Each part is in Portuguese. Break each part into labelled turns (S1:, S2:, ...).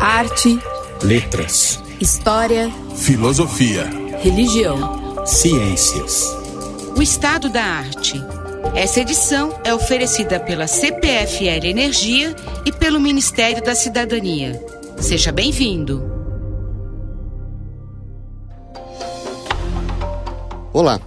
S1: Arte,
S2: letras,
S1: história,
S3: filosofia,
S1: religião,
S2: ciências.
S4: O Estado da Arte. Essa edição é oferecida pela CPFL Energia e pelo Ministério da Cidadania. Seja bem-vindo.
S5: Olá!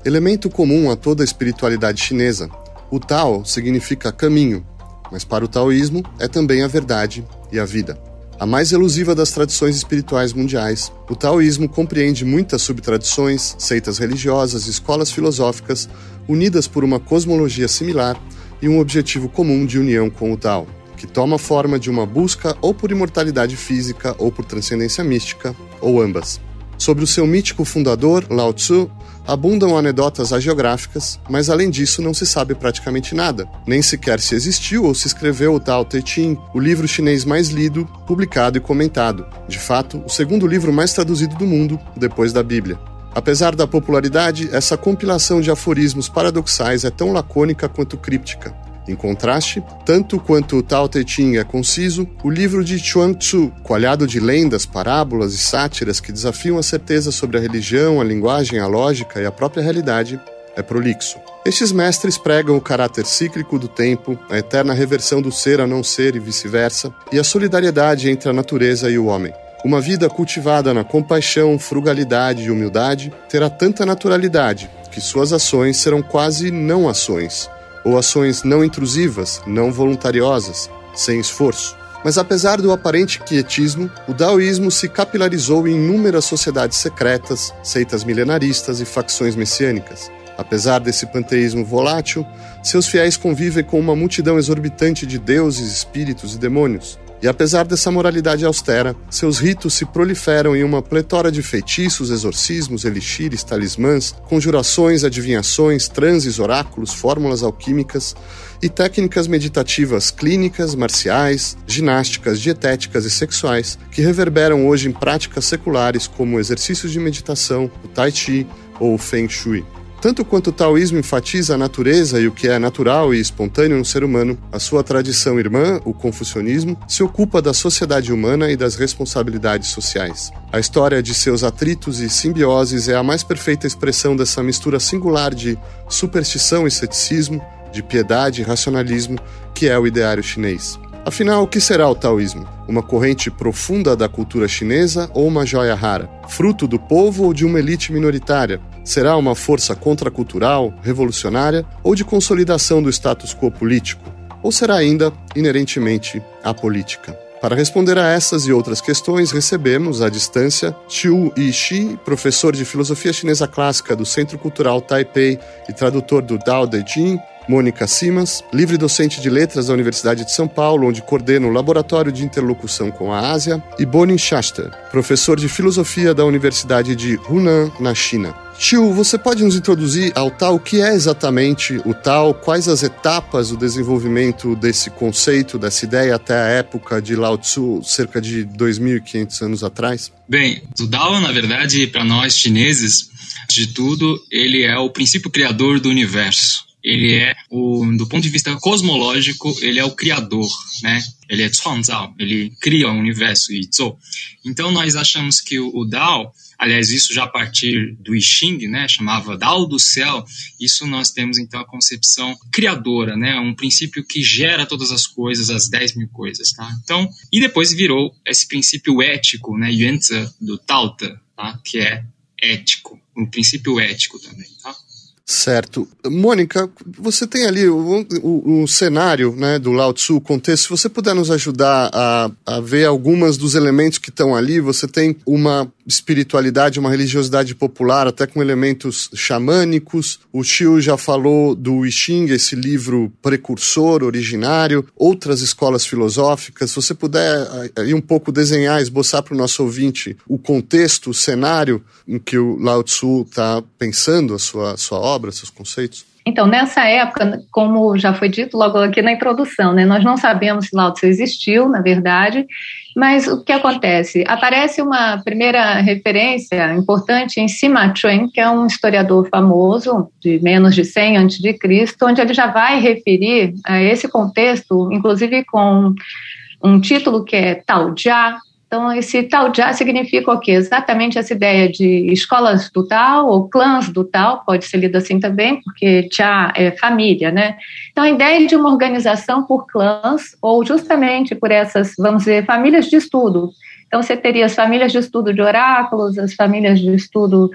S5: Elemento comum a toda a espiritualidade chinesa, o Tao significa caminho, mas para o taoísmo é também a verdade e a vida. A mais elusiva das tradições espirituais mundiais, o taoísmo compreende muitas subtradições, seitas religiosas e escolas filosóficas unidas por uma cosmologia similar e um objetivo comum de união com o Tao, que toma forma de uma busca ou por imortalidade física ou por transcendência mística, ou ambas. Sobre o seu mítico fundador, Lao Tzu, abundam anedotas hagiográficas, mas além disso não se sabe praticamente nada. Nem sequer se existiu ou se escreveu o Tao Te Ching, o livro chinês mais lido, publicado e comentado. De fato, o segundo livro mais traduzido do mundo, depois da Bíblia. Apesar da popularidade, essa compilação de aforismos paradoxais é tão lacônica quanto críptica. Em contraste, tanto quanto o Tao Te Ching é conciso, o livro de Chuang Tzu, coalhado de lendas, parábolas e sátiras que desafiam a certeza sobre a religião, a linguagem, a lógica e a própria realidade, é prolixo. Estes mestres pregam o caráter cíclico do tempo, a eterna reversão do ser a não ser e vice-versa, e a solidariedade entre a natureza e o homem. Uma vida cultivada na compaixão, frugalidade e humildade terá tanta naturalidade que suas ações serão quase não ações, ou ações não intrusivas, não voluntariosas, sem esforço. Mas apesar do aparente quietismo, o daoísmo se capilarizou em inúmeras sociedades secretas, seitas milenaristas e facções messiânicas. Apesar desse panteísmo volátil, seus fiéis convivem com uma multidão exorbitante de deuses, espíritos e demônios. E apesar dessa moralidade austera, seus ritos se proliferam em uma pletora de feitiços, exorcismos, elixires, talismãs, conjurações, adivinhações, transes, oráculos, fórmulas alquímicas e técnicas meditativas clínicas, marciais, ginásticas, dietéticas e sexuais que reverberam hoje em práticas seculares como exercícios de meditação, o Tai Chi ou o Feng Shui. Tanto quanto o taoísmo enfatiza a natureza e o que é natural e espontâneo no ser humano, a sua tradição irmã, o confucionismo, se ocupa da sociedade humana e das responsabilidades sociais. A história de seus atritos e simbioses é a mais perfeita expressão dessa mistura singular de superstição e ceticismo, de piedade e racionalismo, que é o ideário chinês. Afinal, o que será o taoísmo? Uma corrente profunda da cultura chinesa ou uma joia rara? Fruto do povo ou de uma elite minoritária? Será uma força contracultural, revolucionária ou de consolidação do status quo político? Ou será ainda, inerentemente, apolítica? Para responder a essas e outras questões, recebemos, à distância, Xiu Yixi, professor de filosofia chinesa clássica do Centro Cultural Taipei e tradutor do Tao Te Ching, Mônica Simas, livre docente de letras da Universidade de São Paulo, onde coordena o Laboratório de Interlocução com a Ásia, e Bonin Shaster, professor de filosofia da Universidade de Hunan, na China. Xiu, você pode nos introduzir ao Tao? O que é exatamente o Tao? Quais as etapas do desenvolvimento desse conceito, dessa ideia até a época de Lao Tzu, cerca de 2.500 anos atrás?
S6: Bem, o Tao, na verdade, para nós chineses, de tudo, ele é o princípio criador do universo. Ele é, do ponto de vista cosmológico, ele é o criador, né? Ele é Chuangzao, ele cria o universo, Yizhou. Então nós achamos que o Tao, aliás, isso já a partir do I Ching, né? Chamava Tao do céu. Isso nós temos então a concepção criadora, né? Um princípio que gera todas as coisas, as 10.000 coisas, tá? Então, e depois virou esse princípio ético, né? Yuanzi do Tao Te, tá? Que é ético, um princípio ético também, tá?
S5: Certo. Mônica, você tem ali o cenário, né, do Lao Tzu, o contexto. Se você puder nos ajudar a ver algumas dos elementos que estão ali, você tem uma espiritualidade, uma religiosidade popular, até com elementos xamânicos. O Xiu já falou do I Ching, esse livro precursor, originário, outras escolas filosóficas. Se você puder aí um pouco desenhar, esboçar para o nosso ouvinte o contexto, o cenário em que o Lao Tzu está pensando a sua obra, seus conceitos.
S7: Então, nessa época, como já foi dito logo aqui na introdução, né, nós não sabemos se Lao Tzu existiu, na verdade, mas o que acontece? Aparece uma primeira referência importante em Sima Chuan, que é um historiador famoso, de menos de 100 a.C., onde ele já vai referir a esse contexto, inclusive com um título que é Tao Jia. Então, esse Tao Jia significa o quê? Exatamente essa ideia de escolas do Tao ou clãs do Tao, pode ser lido assim também, porque Jia é família, né? Então, a ideia de uma organização por clãs ou justamente por essas, vamos dizer, famílias de estudo. Então, você teria as famílias de estudo de oráculos, as famílias de estudo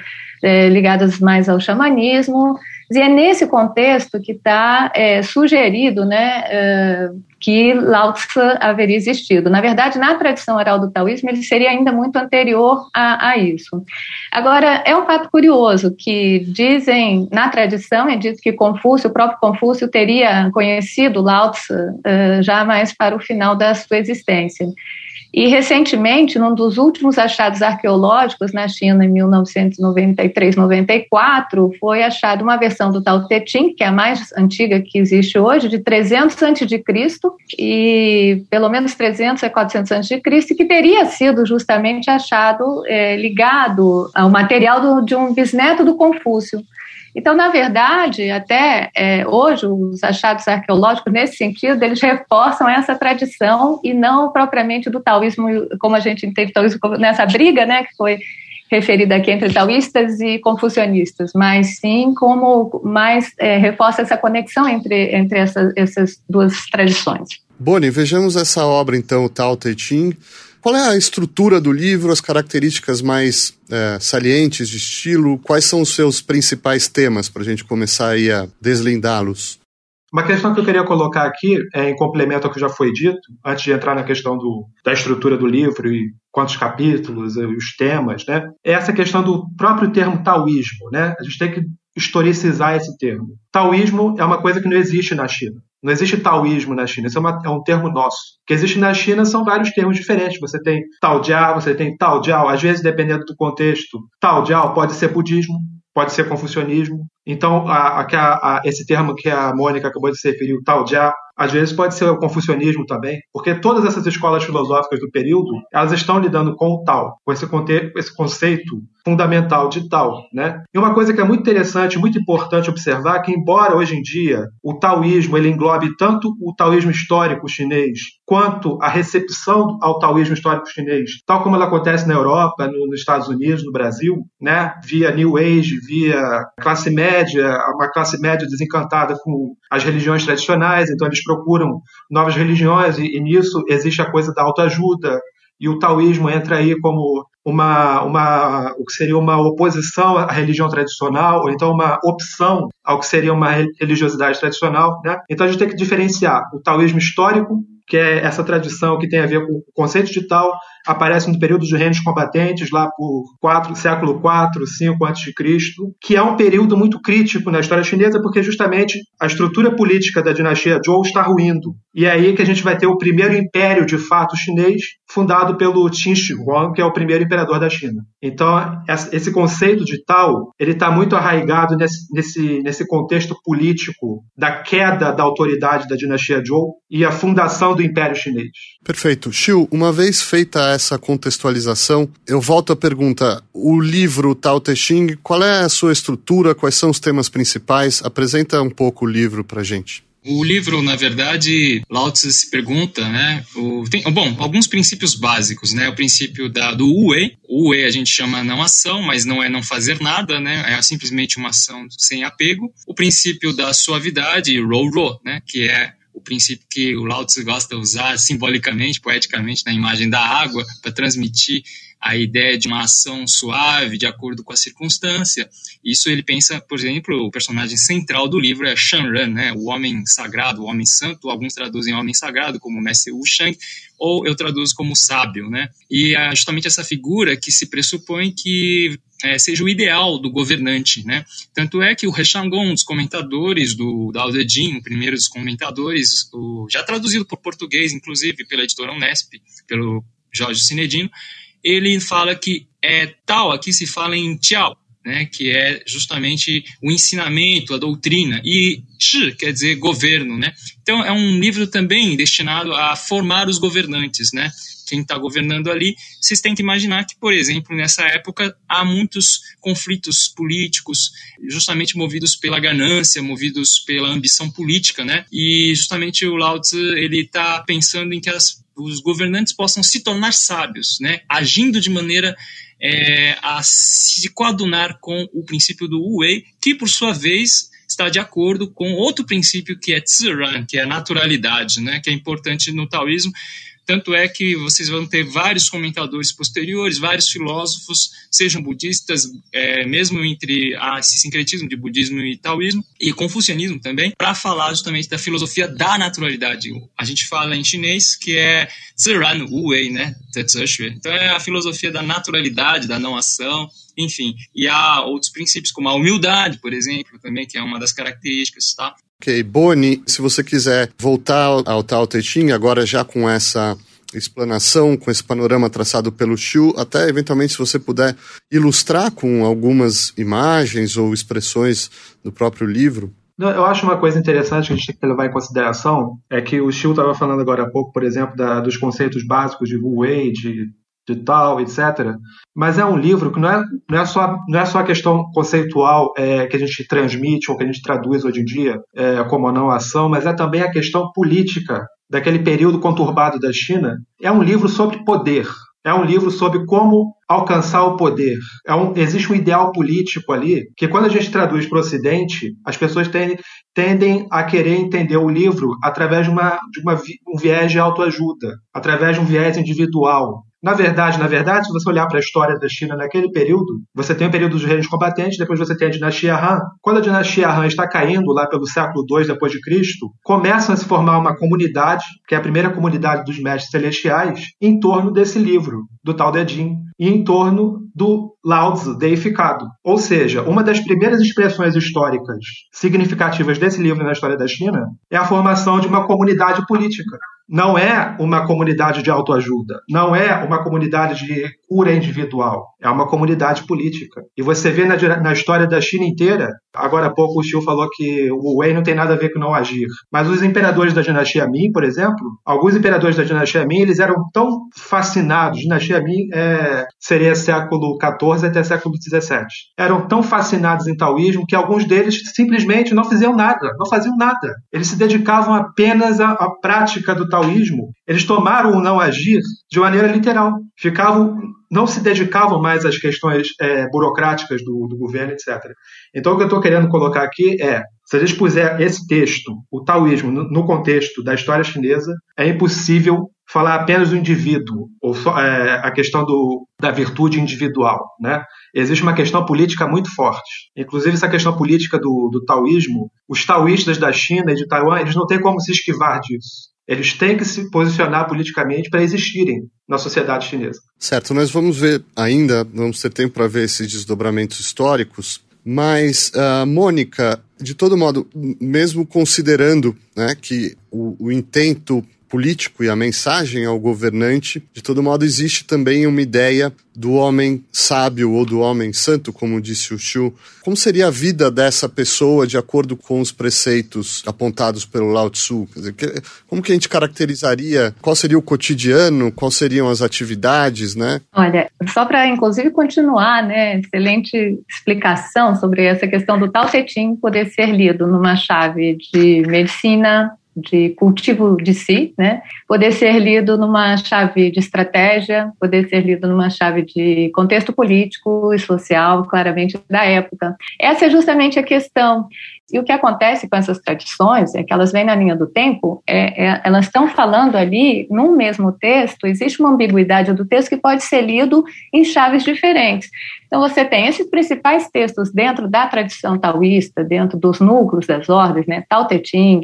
S7: ligadas mais ao xamanismo, e é nesse contexto que está sugerido, né, que Lao Tzu haveria existido. Na verdade, na tradição oral do taoísmo, ele seria ainda muito anterior a isso. Agora, é um fato curioso que dizem, na tradição, é dito que Confúcio, o próprio Confúcio, teria conhecido Lao Tzu já mais para o final da sua existência. E, recentemente, num dos últimos achados arqueológicos na China, em 1993-94, foi achada uma versão do Tao Te Ching, que é a mais antiga que existe hoje, de 300 a.C., e pelo menos 300 a 400 a.C., que teria sido justamente achado ligado ao material de um bisneto do Confúcio. Então, na verdade, até hoje, os achados arqueológicos, nesse sentido, eles reforçam essa tradição e não propriamente do taoísmo, como a gente entende o taoísmo nessa briga, né, que foi referida aqui entre taoístas e confucionistas, mas sim como mais reforça essa conexão entre essas duas tradições.
S5: Boni, vejamos essa obra, então, o Tao Te Ching. Qual é a estrutura do livro, as características mais salientes de estilo? Quais são os seus principais temas para a gente começar aí a deslindá-los?
S3: Uma questão que eu queria colocar aqui, em complemento ao que já foi dito, antes de entrar na questão da estrutura do livro e quantos capítulos, os temas, né? É essa questão do próprio termo taoísmo, né? A gente tem que historicizar esse termo. Taoísmo é uma coisa que não existe na China. Não existe taoísmo na China, isso é um termo nosso. O que existe na China são vários termos diferentes. Você tem Tao Jia, você tem Tao Jiao, às vezes, dependendo do contexto, Tao Jiao pode ser budismo, pode ser confucionismo. Então, esse termo que a Mônica acabou de se referir, o Tao Jia, às vezes pode ser o confucionismo também, porque todas essas escolas filosóficas do período, elas estão lidando com o Tao, com esse conceito fundamental de Tao, né? E uma coisa que é muito interessante, muito importante observar, que embora hoje em dia o taoísmo ele englobe tanto o taoísmo histórico chinês, quanto a recepção ao taoísmo histórico chinês, tal como ela acontece na Europa, nos Estados Unidos, no Brasil, né? Via New Age, via classe média, uma classe média desencantada com as religiões tradicionais, então eles procuram novas religiões e nisso existe a coisa da autoajuda, e o taoísmo entra aí como o que seria uma oposição à religião tradicional, ou então uma opção ao que seria uma religiosidade tradicional, né? Então a gente tem que diferenciar o taoísmo histórico, que é essa tradição que tem a ver com o conceito de Tao, aparece no período dos reinos combatentes, lá por século IV, V a.C., que é um período muito crítico na história chinesa, porque justamente a estrutura política da dinastia Zhou está ruindo. E é aí que a gente vai ter o primeiro império, de fato, chinês, fundado pelo Qin Shi Huang, que é o primeiro imperador da China. Então, esse conceito de Tao, ele está muito arraigado nesse contexto político da queda da autoridade da dinastia Zhou e a fundação do Império Chinês.
S5: Perfeito. Xiu, uma vez feita essa contextualização, eu volto à pergunta, o livro Tao Te Ching, qual é a sua estrutura, quais são os temas principais? Apresenta um pouco o livro pra gente.
S6: O livro, na verdade, Lao Tzu se pergunta, né? Tem alguns princípios básicos, né? O princípio do Wu-Wei. O Wu-Wei a gente chama não ação, mas não é não fazer nada, né? É simplesmente uma ação sem apego. O princípio da suavidade, Rou-Rou, né? Que é o princípio que o Lao Tzu gosta de usar simbolicamente, poeticamente, na imagem da água, para transmitir a ideia de uma ação suave, de acordo com a circunstância. Isso ele pensa, por exemplo, o personagem central do livro é Shanran, né? O homem sagrado, o homem santo, alguns traduzem homem sagrado como Mestre Wu Shang, ou eu traduzo como sábio, né? E é justamente essa figura que se pressupõe que seja o ideal do governante, né? Tanto é que o He Shanggong, um dos comentadores do Dao De Jing, o primeiro dos comentadores, já traduzido por português, inclusive, pela editora Unesp, pelo Jorge Sinedino, ele fala que Tao, aqui se fala em Tiao, né, que é justamente o ensinamento, a doutrina, e Shi quer dizer governo, né? Então é um livro também destinado a formar os governantes, né? Quem está governando ali, vocês têm que imaginar que, por exemplo, nessa época há muitos conflitos políticos, justamente movidos pela ganância, movidos pela ambição política, né? E justamente o Lao Tzu, ele está pensando em que as os governantes possam se tornar sábios, né, agindo de maneira a se coadunar com o princípio do Wu Wei, que por sua vez está de acordo com outro princípio que é Ziran, que é a naturalidade, né, que é importante no taoísmo. Tanto é que vocês vão ter vários comentadores posteriores, vários filósofos, sejam budistas, mesmo entre esse sincretismo de budismo e taoísmo, e confucianismo também, para falar justamente da filosofia da naturalidade. A gente fala em chinês que é Ziran Wu Wei, né? Então é a filosofia da naturalidade, da não ação, enfim. E há outros princípios, como a humildade, por exemplo, também, que é uma das características, tá?
S5: Ok, Boni, se você quiser voltar ao Tao Te Ching, agora já com essa explanação, com esse panorama traçado pelo Xu, até eventualmente se você puder ilustrar com algumas imagens ou expressões do próprio livro.
S3: Eu acho uma coisa interessante que a gente tem que levar em consideração é que o Xu estava falando agora há pouco, por exemplo, dos conceitos básicos de Wu Wei, de Tao, etc. Mas é um livro que não é só a questão conceitual que a gente transmite ou que a gente traduz hoje em dia como a não ação, mas é também a questão política daquele período conturbado da China. É um livro sobre poder. É um livro sobre como alcançar o poder. Existe um ideal político ali que, quando a gente traduz para o Ocidente, as pessoas tendem a querer entender o livro através de um viés de autoajuda, através de um viés individual. Na verdade, se você olhar para a história da China naquele período, você tem o período dos reinos combatentes, depois você tem a dinastia Han. Quando a dinastia Han está caindo lá pelo século II depois de Cristo, começa a se formar uma comunidade, que é a primeira comunidade dos mestres celestiais, em torno desse livro, do Tao Te Ching, e em torno do Lao Tzu deificado. Ou seja, uma das primeiras expressões históricas significativas desse livro na história da China é a formação de uma comunidade política. Não é uma comunidade de autoajuda, não é uma comunidade de cura individual, é uma comunidade política. E você vê na história da China inteira, agora há pouco o Xiu falou que o Wei não tem nada a ver com não agir, mas os imperadores da dinastia Ming, por exemplo, alguns imperadores da dinastia Ming, eles eram tão fascinados, dinastia Ming seria século XIV até século XVII, eram tão fascinados em taoísmo que alguns deles simplesmente não faziam nada. Eles se dedicavam apenas à prática do taoísmo. Eles tomaram o não agir de maneira literal. Não se dedicavam mais às questões burocráticas do governo, etc. Então, o que eu estou querendo colocar aqui se a gente puser esse texto, o taoísmo, no contexto da história chinesa, é impossível falar apenas do indivíduo, ou só, a questão da virtude individual, né? Existe uma questão política muito forte. Inclusive, essa questão política do taoísmo, os taoístas da China e de Taiwan, eles não têm como se esquivar disso. Eles têm que se posicionar politicamente para existirem na sociedade chinesa.
S5: Certo, nós vamos ter tempo para ver esses desdobramentos históricos, mas, Mônica, de todo modo, mesmo considerando, né, que o intento político e a mensagem ao governante, de todo modo existe também uma ideia do homem sábio ou do homem santo, como disse o Xu. Como seria a vida dessa pessoa de acordo com os preceitos apontados pelo Lao Tzu? Quer dizer, como que a gente caracterizaria? Qual seria o cotidiano? Quais seriam as atividades, né?
S7: Olha, só para inclusive continuar, né, excelente explicação sobre essa questão do Tao Te Ching poder ser lido numa chave de medicina, de cultivo de si, né? Poder ser lido numa chave de estratégia, poder ser lido numa chave de contexto político e social, claramente da época. Essa é justamente a questão. E o que acontece com essas tradições é que elas vêm na linha do tempo, elas estão falando ali, num mesmo texto, existe uma ambiguidade do texto que pode ser lido em chaves diferentes. Então, você tem esses principais textos dentro da tradição taoísta, dentro dos núcleos das ordens, né? Tao Te Ching,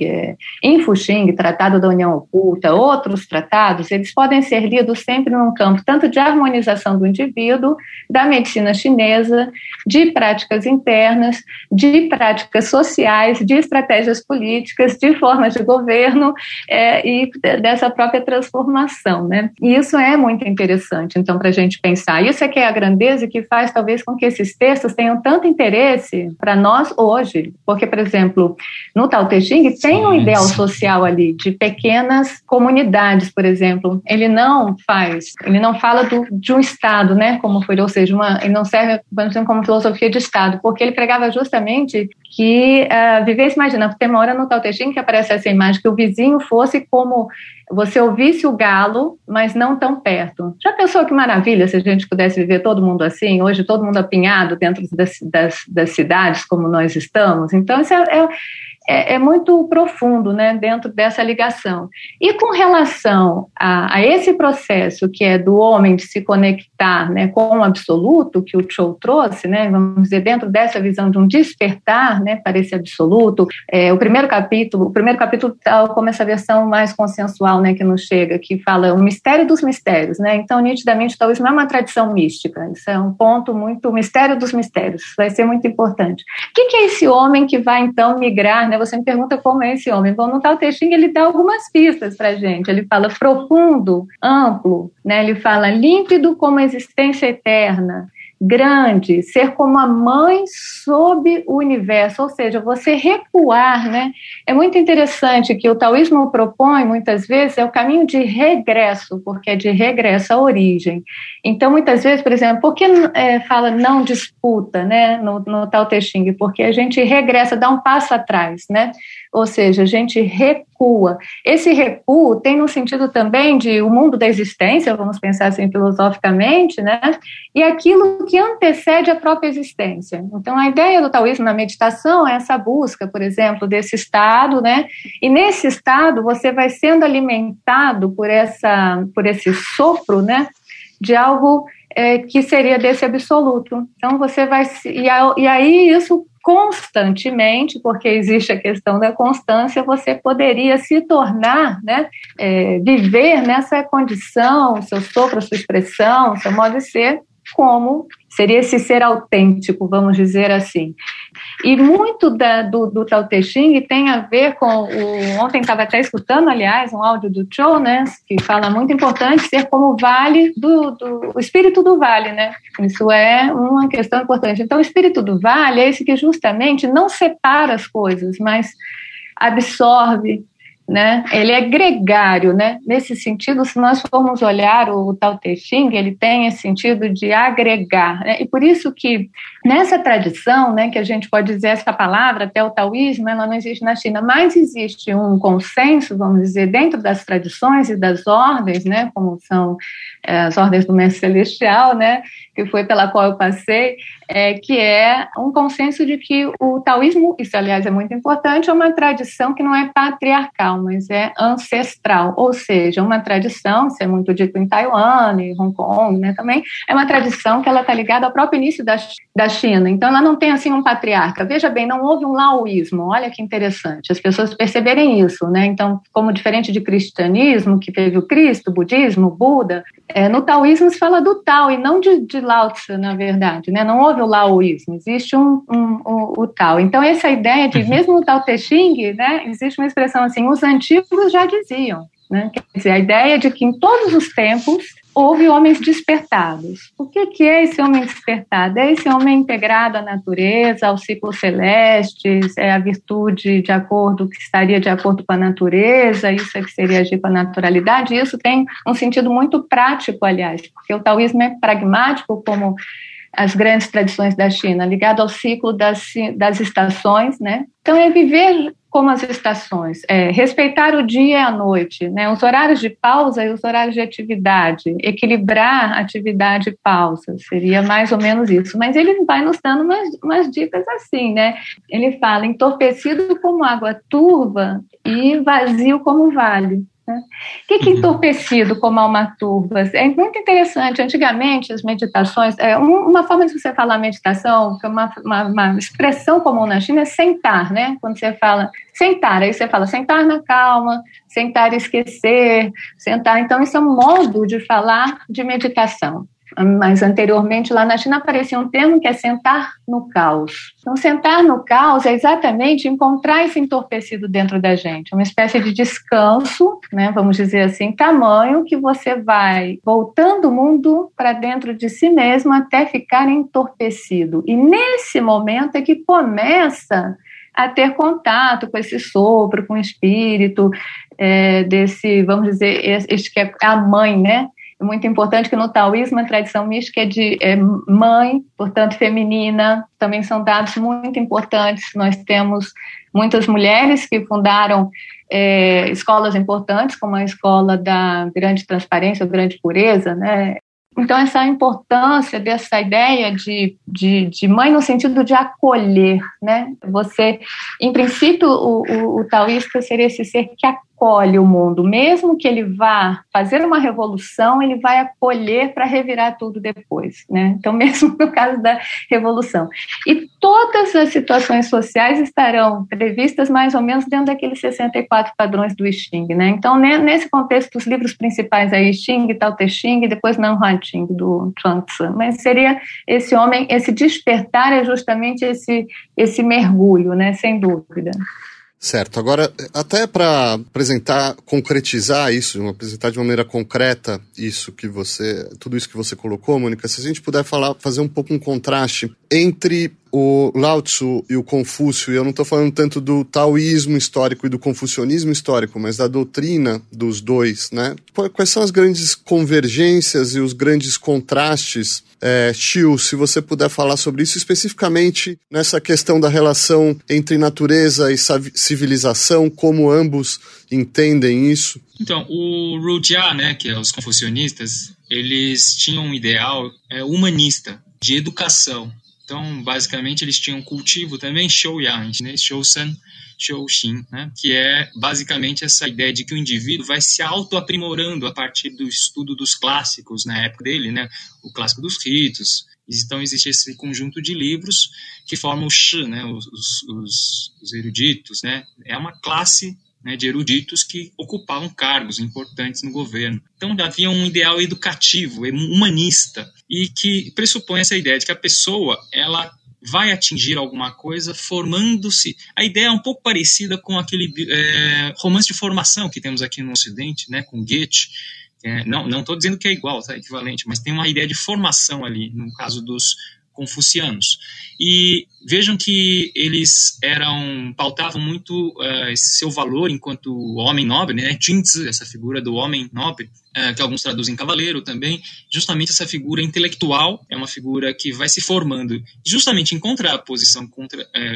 S7: Yin-Fu Xing, Tratado da União Oculta, outros tratados, eles podem ser lidos sempre num campo tanto de harmonização do indivíduo, da medicina chinesa, de práticas internas, de práticas sociais, de estratégias políticas, de formas de governo e dessa própria transformação, né? E isso é muito interessante, então, para a gente pensar. Isso é que é a grandeza que faz, talvez, com que esses textos tenham tanto interesse para nós hoje, porque, por exemplo, no Tao Te Ching tem um ideal social ali, de pequenas comunidades, por exemplo. Ele não fala de um Estado, né, como foi, ou seja, ele não serve, vamos dizer, como filosofia de Estado, porque ele pregava justamente que vivesse, imagina, tem uma hora no Tao Te Ching que aparece essa imagem, que o vizinho fosse como você ouvisse o galo, mas não tão perto. Já pensou que maravilha se a gente pudesse viver todo mundo assim? Hoje todo mundo apinhado dentro das cidades como nós estamos. Então isso é muito profundo, né, dentro dessa ligação. E com relação a esse processo que é do homem de se conectar, né, com o absoluto, que o Cho trouxe, né, vamos dizer, dentro dessa visão de um despertar, né, para esse absoluto, o primeiro capítulo tal como essa versão mais consensual, né, que nos chega, que fala o mistério dos mistérios, né, então nitidamente talvez não é uma tradição mística, isso é um ponto muito, o mistério dos mistérios, vai ser muito importante. O que é esse homem que vai então migrar, né, você me pergunta como é esse homem. Bom, no Tao Te Ching ele dá algumas pistas para a gente. Ele fala profundo, amplo, né? Ele fala límpido como a existência eterna, grande, ser como a mãe sob o universo, ou seja, você recuar, né? É muito interessante que o taoísmo propõe, muitas vezes, é o caminho de regresso, porque é de regresso à origem. Então, muitas vezes, por exemplo, por que fala não disputa, né, no Tao Te Ching? Porque a gente regressa, dá um passo atrás, né? Ou seja, a gente recua. Esse recuo tem no sentido também de o mundo da existência, vamos pensar assim filosoficamente, né? E aquilo que antecede a própria existência. Então, a ideia do taoísmo na meditação é essa busca, por exemplo, desse estado, né? E nesse estado você vai sendo alimentado por esse sopro, né? De algo que seria desse absoluto. Então, você vai... E aí isso constantemente, porque existe a questão da constância, você poderia se tornar, né, viver nessa condição, seu sopro, sua expressão, seu modo de ser, como seria esse ser autêntico, vamos dizer assim. E muito do Tao Te Ching tem a ver com ontem estava até escutando, aliás, um áudio do Cho, né, que fala muito importante ser como o vale o espírito do vale, né? Isso é uma questão importante. Então, o espírito do vale é esse que justamente não separa as coisas, mas absorve, né? Ele é gregário, né? Nesse sentido, se nós formos olhar o Tao Te Ching, ele tem esse sentido de agregar, né? E por isso que nessa tradição, né, que a gente pode dizer essa palavra, até o taoísmo, ela não existe na China, mas existe um consenso, vamos dizer, dentro das tradições e das ordens, né, como são as ordens do Mestre Celestial, né, que foi pela qual eu passei, que é um consenso de que o taoísmo, isso aliás é muito importante, é uma tradição que não é patriarcal, mas é ancestral, ou seja, uma tradição, isso é muito dito em Taiwan e Hong Kong, né, também, é uma tradição que ela está ligada ao próprio início da China, então ela não tem assim um patriarca, veja bem, não houve um laoísmo, olha que interessante, as pessoas perceberem isso, né, então como diferente de cristianismo, que teve o Cristo, o budismo, o Buda, no taoísmo se fala do Tao e não de Lao Tzu, na verdade, né, não houve o laoísmo, existe o Tao, então essa ideia de, mesmo no Tao Te Ching, né, existe uma expressão assim, os antigos já diziam, né, quer dizer, a ideia de que em todos os tempos houve homens despertados. O que é esse homem despertado? É esse homem integrado à natureza, aos ciclos celestes, é a virtude de acordo, que estaria de acordo com a natureza, isso é que seria agir com a naturalidade, e isso tem um sentido muito prático, aliás, porque o taoísmo é pragmático, como as grandes tradições da China, ligado ao ciclo das estações, né? Então, é viver como as estações, respeitar o dia e a noite, né? Os horários de pausa e os horários de atividade, equilibrar atividade e pausa, seria mais ou menos isso. Mas ele vai nos dando umas dicas assim, né? Ele fala entorpecido como água turva e vazio como vale. O que é entorpecido como alma turva? É muito interessante. Antigamente, as meditações, uma forma de você falar meditação, que é uma expressão comum na China, é sentar, né? Quando você fala sentar, aí você fala sentar na calma, sentar e esquecer, sentar. Então, isso é um modo de falar de meditação. Mas anteriormente lá na China aparecia um termo que é sentar no caos. Então sentar no caos é exatamente encontrar esse entorpecido dentro da gente, uma espécie de descanso, né, vamos dizer assim, tamanho que você vai voltando o mundo para dentro de si mesmo até ficar entorpecido. E nesse momento é que começa a ter contato com esse sopro, com o espírito, desse, vamos dizer, este que é a mãe, né? É muito importante que no taoísmo a tradição mística é mãe, portanto feminina, também são dados muito importantes. Nós temos muitas mulheres que fundaram escolas importantes, como a escola da grande transparência ou grande pureza, né? Então, essa importância dessa ideia de mãe no sentido de acolher, né? Você, em princípio, o taoísta seria esse ser que acolhe o mundo. Mesmo que ele vá fazer uma revolução, ele vai acolher para revirar tudo depois, né? Então, mesmo no caso da revolução. E todas as situações sociais estarão previstas mais ou menos dentro daqueles 64 padrões do I Ching, né? Então, nesse contexto, os livros principais aí, I Ching, Tao Te Ching, e depois Nan Huan Ching, do Chuang Tzu. Mas seria esse homem, esse despertar é justamente esse mergulho, né? Sem dúvida.
S5: Certo. Agora, até para apresentar, concretizar isso, apresentar de uma maneira concreta tudo isso que você colocou, Mônica, se a gente puder fazer um pouco um contraste entre o Lao Tzu e o Confúcio, e eu não estou falando tanto do taoísmo histórico e do confucionismo histórico, mas da doutrina dos dois, né? Quais são as grandes convergências e os grandes contrastes? Chiu, se você puder falar sobre isso, especificamente nessa questão da relação entre natureza e civilização, como ambos entendem isso?
S6: Então, o Rujia, né, que é os confucionistas, eles tinham um ideal humanista, de educação. Então, basicamente, eles tinham cultivo também, Shouyan, né? Shousan, Shouxin, né? Que é basicamente essa ideia de que o indivíduo vai se auto-aprimorando a partir do estudo dos clássicos na época dele, né? O clássico dos ritos. Então, existe esse conjunto de livros que formam o Shi, né? Os eruditos, né? É uma classe, né, de eruditos que ocupavam cargos importantes no governo. Então havia um ideal educativo, humanista, e que pressupõe essa ideia de que a pessoa ela vai atingir alguma coisa formando-se. A ideia é um pouco parecida com aquele romance de formação que temos aqui no Ocidente, né, com Goethe. Não estou dizendo que é igual, tá, equivalente, mas tem uma ideia de formação ali, no caso dos confucianos. E vejam que eles pautavam muito esse seu valor enquanto homem nobre, né? Jinzi, essa figura do homem nobre, que alguns traduzem cavaleiro também, justamente essa figura intelectual é uma figura que vai se formando justamente em contraposição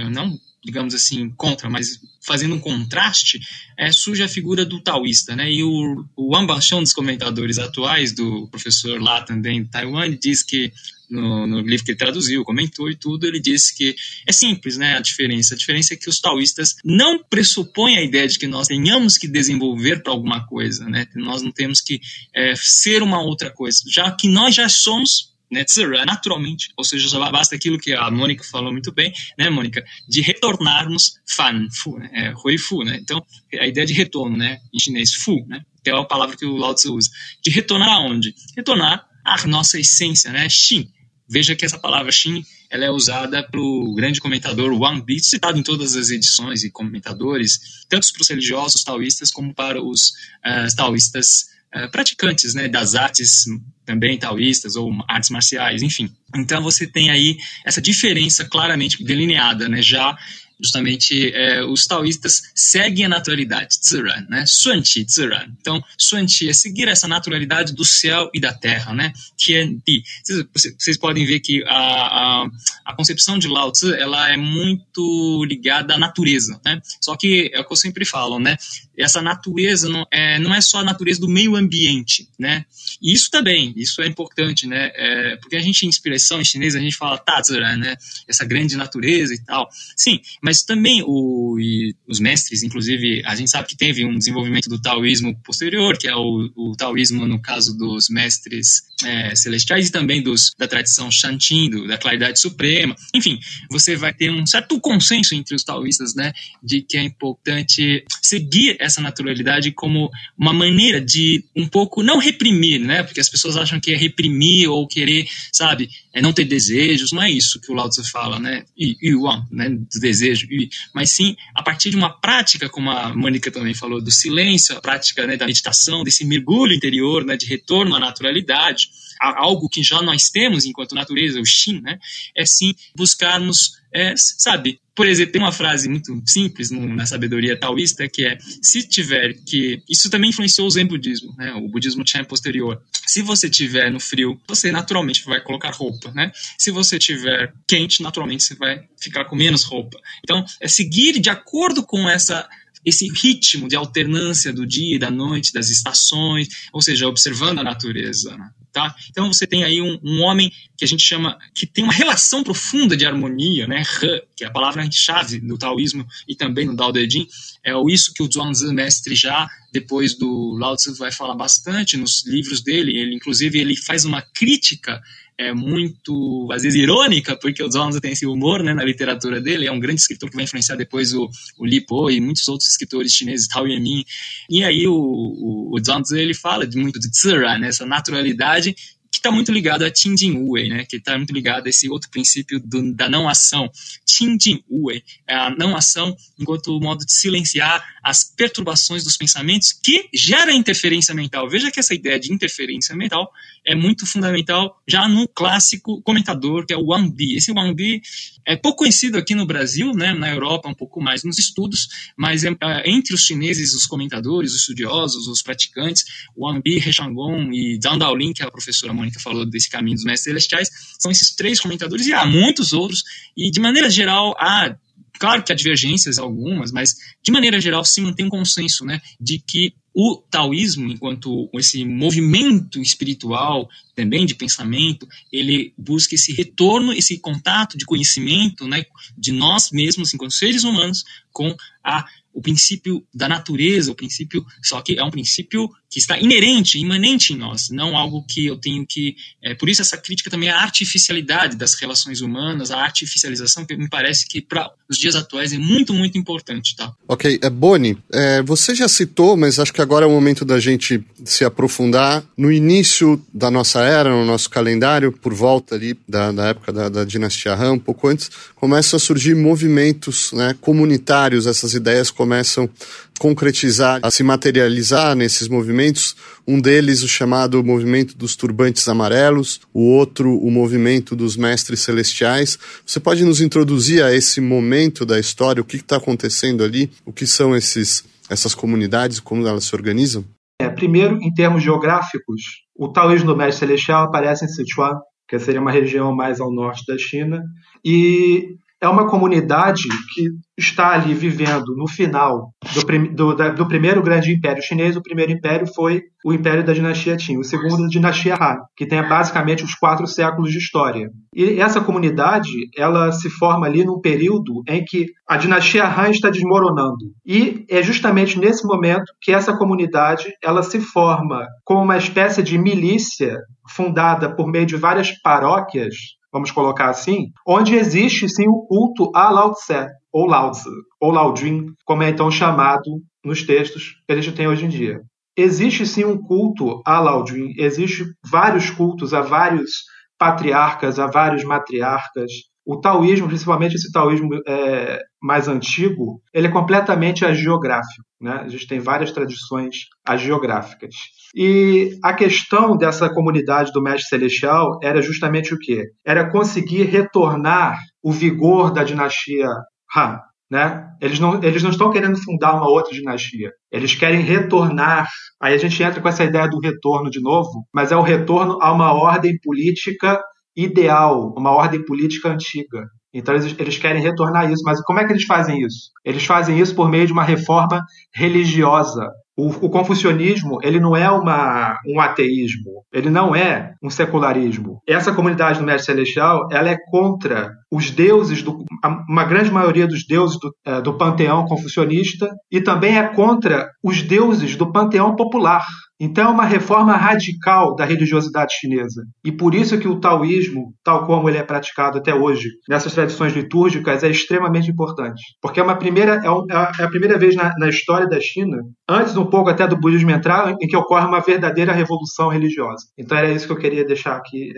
S6: não digamos assim contra, mas fazendo um contraste, surge a figura do taoísta, né? E o Wang Banxiong, dos comentadores atuais, do professor lá também de Taiwan, diz que no livro que ele traduziu, comentou e tudo, ele disse que é simples, né, a diferença é que os taoístas não pressupõem a ideia de que nós tenhamos que desenvolver para alguma coisa, né, que nós não temos que ser uma outra coisa, já que nós já somos, né, naturalmente, ou seja, já basta aquilo que a Mônica falou muito bem, né, Mônica, de retornarmos fan, fu, né, hui fu, né, então a ideia de retorno, né, em chinês, fu, né, que é a palavra que o Lao Tzu usa, de retornar aonde? Retornar à nossa essência, né, xin. Veja que essa palavra Xin, ela é usada pelo grande comentador Wang Bi, citado em todas as edições e comentadores, tanto para os religiosos taoístas como para os taoístas praticantes, né, das artes também taoístas ou artes marciais, enfim. Então você tem aí essa diferença claramente delineada, né, já justamente os taoístas seguem a naturalidade, ziran, né? Suanqi, ziran. Então, Suanqi é seguir essa naturalidade do céu e da terra, né? Tianbi. Vocês podem ver que a concepção de Lao Tzu, ela é muito ligada à natureza, né? Só que é o que eu sempre falo, né? Essa natureza não é só a natureza do meio ambiente, né? E isso também, isso é importante, né? Porque a gente, em expressão em chinês, a gente fala ziran, né? Essa grande natureza e tal. Sim, mas também os mestres, inclusive, a gente sabe que teve um desenvolvimento do taoísmo posterior, que é o taoísmo no caso dos mestres celestiais e também da tradição Shantin, da claridade suprema. Enfim, você vai ter um certo consenso entre os taoístas, né, de que é importante seguir essa naturalidade como uma maneira de um pouco não reprimir, né, porque as pessoas acham que é reprimir ou querer, sabe, não ter desejos. Não é isso que o Lao Tzu fala, né, né, do desejo, mas sim a partir de uma prática, como a Mônica também falou, do silêncio, a prática, né, da meditação, desse mergulho interior, né, de retorno à naturalidade, algo que já nós temos enquanto natureza, o Xin, né, é sim buscarmos, sabe, por exemplo, tem uma frase muito simples na sabedoria taoísta que é, se tiver que... Isso também influenciou o Zen budismo, né, o budismo Chan posterior. Se você tiver no frio, você naturalmente vai colocar roupa, né? Se você tiver quente, naturalmente você vai ficar com menos roupa. Então, é seguir de acordo com essa esse ritmo de alternância do dia e da noite, das estações, ou seja, observando a natureza, né? Tá? Então você tem aí um homem que a gente chama, que tem uma relação profunda de harmonia, né? He, que é a palavra-chave do taoísmo e também no Dao De Jing, é isso que o Zhuangzi, mestre já, depois do Lao Tzu, vai falar bastante nos livros dele. Inclusive, ele faz uma crítica muito, às vezes, irônica, porque o Zhuangzi tem esse humor, né, na literatura dele. É um grande escritor que vai influenciar depois o Li Po e muitos outros escritores chineses, Tao Yuanmin. E aí o Zhuangzi, ele fala muito de Zira, né, essa naturalidade, que está muito ligado a Qingjin Wei, né, que está muito ligado a esse outro princípio da não-ação. Qingjin Wei é a não-ação enquanto modo de silenciar as perturbações dos pensamentos que gera interferência mental. Veja que essa ideia de interferência mental é muito fundamental já no clássico comentador, que é o Wang Bi. Esse Wang Bi é pouco conhecido aqui no Brasil, né, na Europa um pouco mais nos estudos, mas entre os chineses, os comentadores, os estudiosos, os praticantes, Wang Bi, He Shanggong e Zhang Daolin, que é a professora Mônica falou desse caminho dos mestres celestiais, são esses 3 comentadores, e há muitos outros, e de maneira geral claro que há divergências algumas, mas de maneira geral se mantém um consenso, né, de que o taoísmo, enquanto esse movimento espiritual, também de pensamento, ele busca esse retorno, esse contato de conhecimento, né, de nós mesmos, enquanto seres humanos, com o princípio da natureza, o princípio, só que é um princípio que está inerente, imanente em nós, não algo que eu tenho que... por isso essa crítica também à artificialidade das relações humanas, à artificialização, que me parece que para os dias atuais é muito, muito importante. Tá? Ok,
S5: Boni, você já citou, mas acho que agora é o momento da gente se aprofundar. No início da nossa era, no nosso calendário, por volta ali da época da dinastia Han, um pouco antes, começam a surgir movimentos, né, comunitários. Essas ideias começam a concretizar, a se materializar nesses movimentos. Um deles, o chamado movimento dos turbantes amarelos, o outro, o movimento dos mestres celestiais. Você pode nos introduzir a esse momento da história, o que está acontecendo ali, o que são essas comunidades, como elas se organizam?
S3: Primeiro, em termos geográficos, o taoísmo do mestre celestial aparece em Sichuan, que seria uma região mais ao norte da China, e é uma comunidade que está ali vivendo no final do primeiro grande império chinês. O primeiro império foi o império da dinastia Qin, o segundo a dinastia Han, que tem basicamente os 4 séculos de história. E essa comunidade, ela se forma ali num período em que a dinastia Han está desmoronando. E é justamente nesse momento que essa comunidade, ela se forma como uma espécie de milícia fundada por meio de várias paróquias, vamos colocar assim, onde existe sim o culto a Lao Tse, ou Lao Tzu, ou Lao Jing, como é então chamado nos textos que a gente tem hoje em dia. Existe sim um culto a Lao Jing, existe vários cultos a vários patriarcas, a vários matriarcas. O taoísmo, principalmente esse taoísmo mais antigo, ele é completamente hagiográfico, né? A gente tem várias tradições hagiográficas. E a questão dessa comunidade do mestre celestial era justamente o quê? Era conseguir retornar o vigor da dinastia Han, né? Eles não estão querendo fundar uma outra dinastia. Eles querem retornar. Aí a gente entra com essa ideia do retorno de novo, mas é o retorno a uma ordem política ideal, uma ordem política antiga. Então eles querem retornar isso. Mas como é que eles fazem isso? Eles fazem isso por meio de uma reforma religiosa. O confucionismo, ele não é um ateísmo, ele não é um secularismo. Essa comunidade do mestre celestial, ela é contra os deuses, uma grande maioria dos deuses do panteão confucionista, e também é contra os deuses do panteão popular. Então é uma reforma radical da religiosidade chinesa. E por isso que o taoísmo, tal como ele é praticado até hoje, nessas tradições litúrgicas, é extremamente importante. Porque é a primeira vez na história da China, antes um pouco até do budismo entrar, em que ocorre uma verdadeira revolução religiosa. Então era isso que eu queria deixar aqui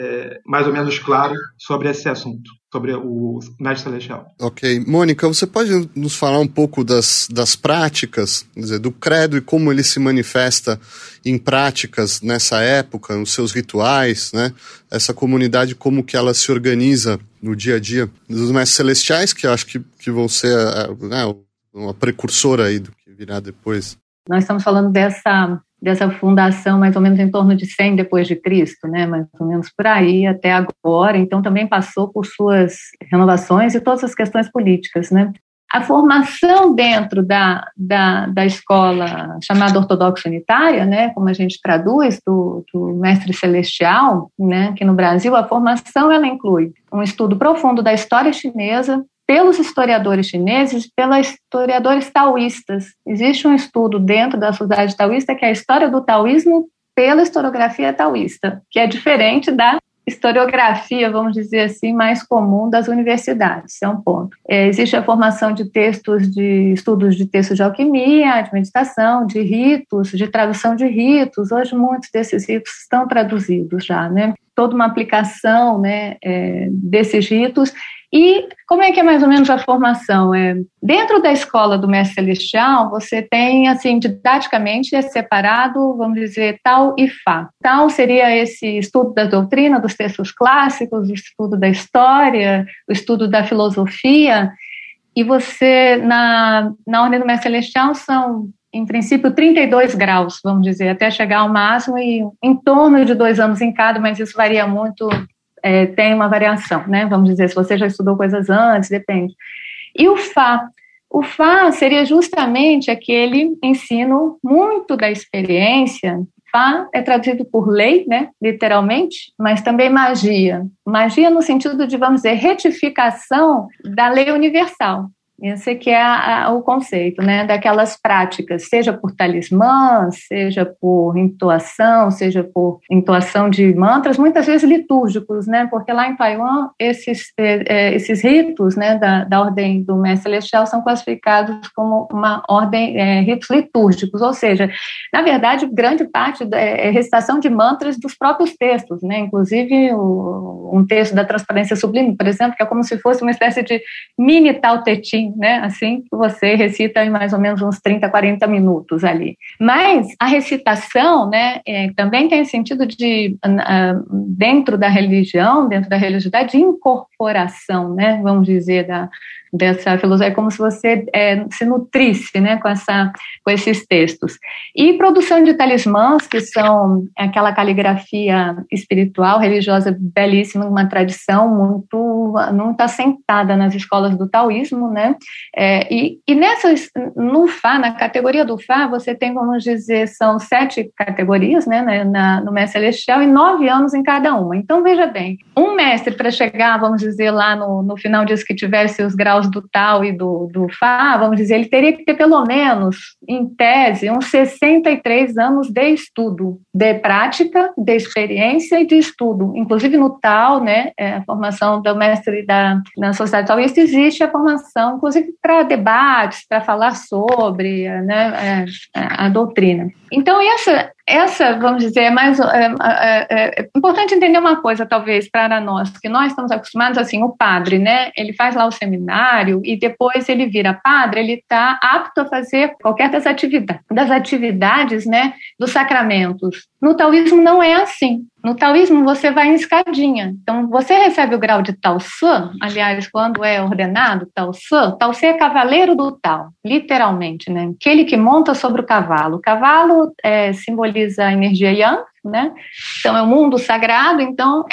S3: mais ou menos claro sobre esse assunto, sobre o mestre celestial.
S5: Ok. Mônica, você pode nos falar um pouco das práticas, quer dizer, do credo e como ele se manifesta em práticas nessa época, nos seus rituais, né? Essa comunidade, como que ela se organiza no dia a dia dos mestres celestiais, que eu acho que vão ser uma precursora aí do que virá depois.
S7: Nós estamos falando dessa fundação mais ou menos em torno de 100 depois de Cristo, né? Mais ou menos por aí até agora. Então também passou por suas renovações e todas as questões políticas, né? A formação dentro da escola chamada ortodoxa unitária, né, como a gente traduz, do mestre celestial, né, que no Brasil a formação ela inclui um estudo profundo da história chinesa, pelos historiadores chineses, pelos historiadores taoístas. Existe um estudo dentro da sociedade taoísta que é a história do taoísmo pela historiografia taoísta, que é diferente da historiografia, vamos dizer assim, mais comum das universidades. Isso é um ponto. Existe a formação de estudos de textos de alquimia, de meditação, de ritos, de tradução de ritos. Hoje, muitos desses ritos estão traduzidos já, né? Toda uma aplicação, né, desses ritos. E como é que é mais ou menos a formação? Dentro da escola do Mestre Celestial, você tem, assim, didaticamente é separado, vamos dizer, Tao e Fá. Tao seria esse estudo da doutrina, dos textos clássicos, o estudo da história, o estudo da filosofia, e você, na Ordem do Mestre Celestial, são, em princípio, 32 graus, vamos dizer, até chegar ao máximo, e em torno de 2 anos em cada, mas isso varia muito. Tem uma variação, né? Vamos dizer, se você já estudou coisas antes, depende. E o Fá? O Fá seria justamente aquele ensino muito da experiência. Fá é traduzido por lei, né? Literalmente, mas também magia. Magia no sentido de, vamos dizer, retificação da lei universal. Esse que é o conceito, né, daquelas práticas, seja por talismã, seja por entoação de mantras, muitas vezes litúrgicos, né, porque lá em Taiwan esses ritos, né, da ordem do Mestre Celestial são classificados como uma ordem, ritos litúrgicos, ou seja, na verdade, grande parte é recitação de mantras dos próprios textos, né, inclusive um texto da Transparência Sublime, por exemplo, que é como se fosse uma espécie de mini Tao Te Ching, né? Assim, que você recita em mais ou menos uns 30, 40 minutos ali. Mas a recitação, né, também tem sentido de, dentro da religião, dentro da religiosidade, de incorporação, né, vamos dizer, dessa filosofia, é como se você se nutrisse, né, com esses textos. E produção de talismãs, que são aquela caligrafia espiritual, religiosa, belíssima, uma tradição muito assentada nas escolas do taoísmo, né, e no Fá, na categoria do Fá, você tem, vamos dizer, são 7 categorias, né, no Mestre Celestial, e 9 anos em cada uma. Então, veja bem, um mestre para chegar, vamos dizer, lá no final disso que tivesse os graus do Tao e do Fá, vamos dizer, ele teria que ter pelo menos, em tese, uns 63 anos de estudo, de prática, de experiência e de estudo. Inclusive no Tao, né, a formação do mestre na sociedade taoísta, existe a formação, inclusive para debates, para falar sobre, né, a doutrina. Então, essa, vamos dizer, é importante entender uma coisa, talvez, para nós, que nós estamos acostumados, assim, o padre, né, ele faz lá o seminário e depois ele vira padre, ele está apto a fazer qualquer das atividades, né, dos sacramentos. No taoísmo não é assim. No taoísmo você vai em escadinha. Então, você recebe o grau de Tao Se, aliás, quando é ordenado Tao Se é cavaleiro do Tao, literalmente, né? Aquele que monta sobre o cavalo. O cavalo simboliza a energia Yang, né? Então, é o mundo sagrado. Então,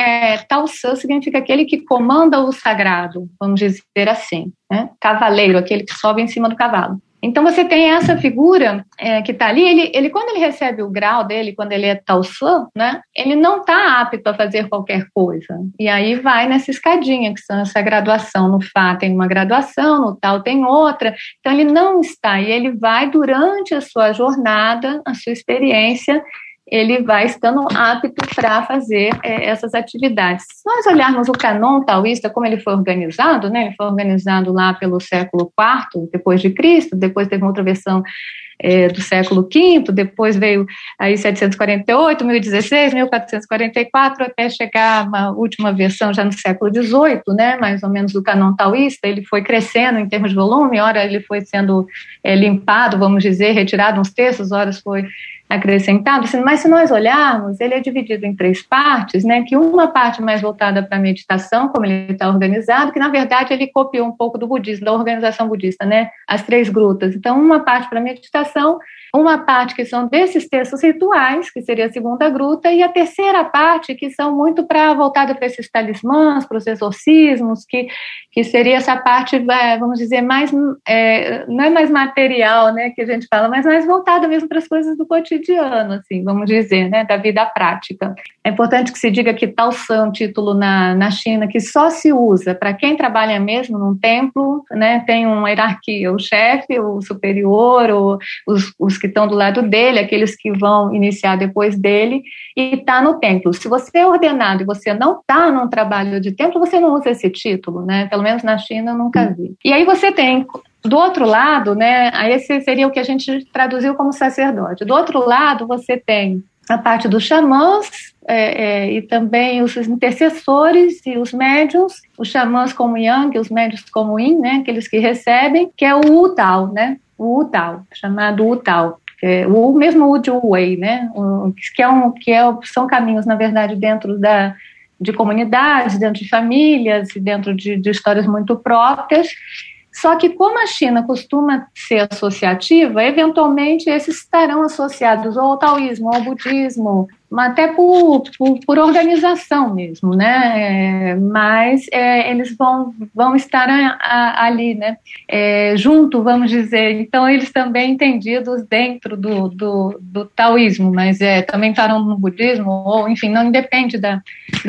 S7: Tao Se significa aquele que comanda o sagrado, vamos dizer assim, né? Cavaleiro, aquele que sobe em cima do cavalo. Então, você tem essa figura que está ali, ele, quando ele recebe o grau dele, quando ele é Tao Se, né, ele não está apto a fazer qualquer coisa. E aí vai nessa escadinha, que são essa graduação. No Fá tem uma graduação, no Tao tem outra. Então, ele não está, e ele vai durante a sua jornada, a sua experiência, ele vai estando apto para fazer essas atividades. Se nós olharmos o canon taoísta, como ele foi organizado, né, ele foi organizado lá pelo século IV depois de Cristo, depois teve uma outra versão do século V, depois veio aí 748, 1016, 1444, até chegar uma última versão já no século XVIII, né, mais ou menos do canon taoísta. Ele foi crescendo em termos de volume, ora ele foi sendo limpado, vamos dizer, retirado uns textos, ora foi acrescentado, mas se nós olharmos, ele é dividido em 3 partes, né, que uma parte mais voltada para a meditação, como ele está organizado, que na verdade ele copiou um pouco do budismo, da organização budista, né, as 3 grutas. Então, uma parte para meditação, uma parte que são desses textos rituais, que seria a segunda gruta, e a terceira parte que são muito voltada para esses talismãs, para os exorcismos, que seria essa parte, vamos dizer, mais, não é mais material, né, que a gente fala, mas mais voltada mesmo para as coisas do cotidiano, assim, vamos dizer, né, da vida prática. É importante que se diga que Tao San, um título na China que só se usa para quem trabalha mesmo num templo, né, tem uma hierarquia, o chefe, o superior, os que estão do lado dele, aqueles que vão iniciar depois dele, e está no templo. Se você é ordenado e você não está num trabalho de templo, você não usa esse título, né? Pelo menos na China eu nunca vi. E aí você tem, do outro lado, né, aí esse seria o que a gente traduziu como sacerdote. Do outro lado você tem a parte dos xamãs, e também os intercessores e os médiuns, os xamãs como Yang, os médiuns como Yin, né, aqueles que recebem, que é o Wu Tao, né, o Wu Tao, chamado Wu Tao, o mesmo Wu de Wu Wei, né, são caminhos, na verdade, dentro de comunidades, dentro de famílias e dentro de histórias muito próprias. Só que como a China costuma ser associativa, eventualmente esses estarão associados ao taoísmo, ao budismo, até por organização mesmo, né? Mas eles vão estar ali, né? Junto, vamos dizer. Então eles também entendidos dentro do taoísmo, mas também estarão no budismo, ou enfim, não independe da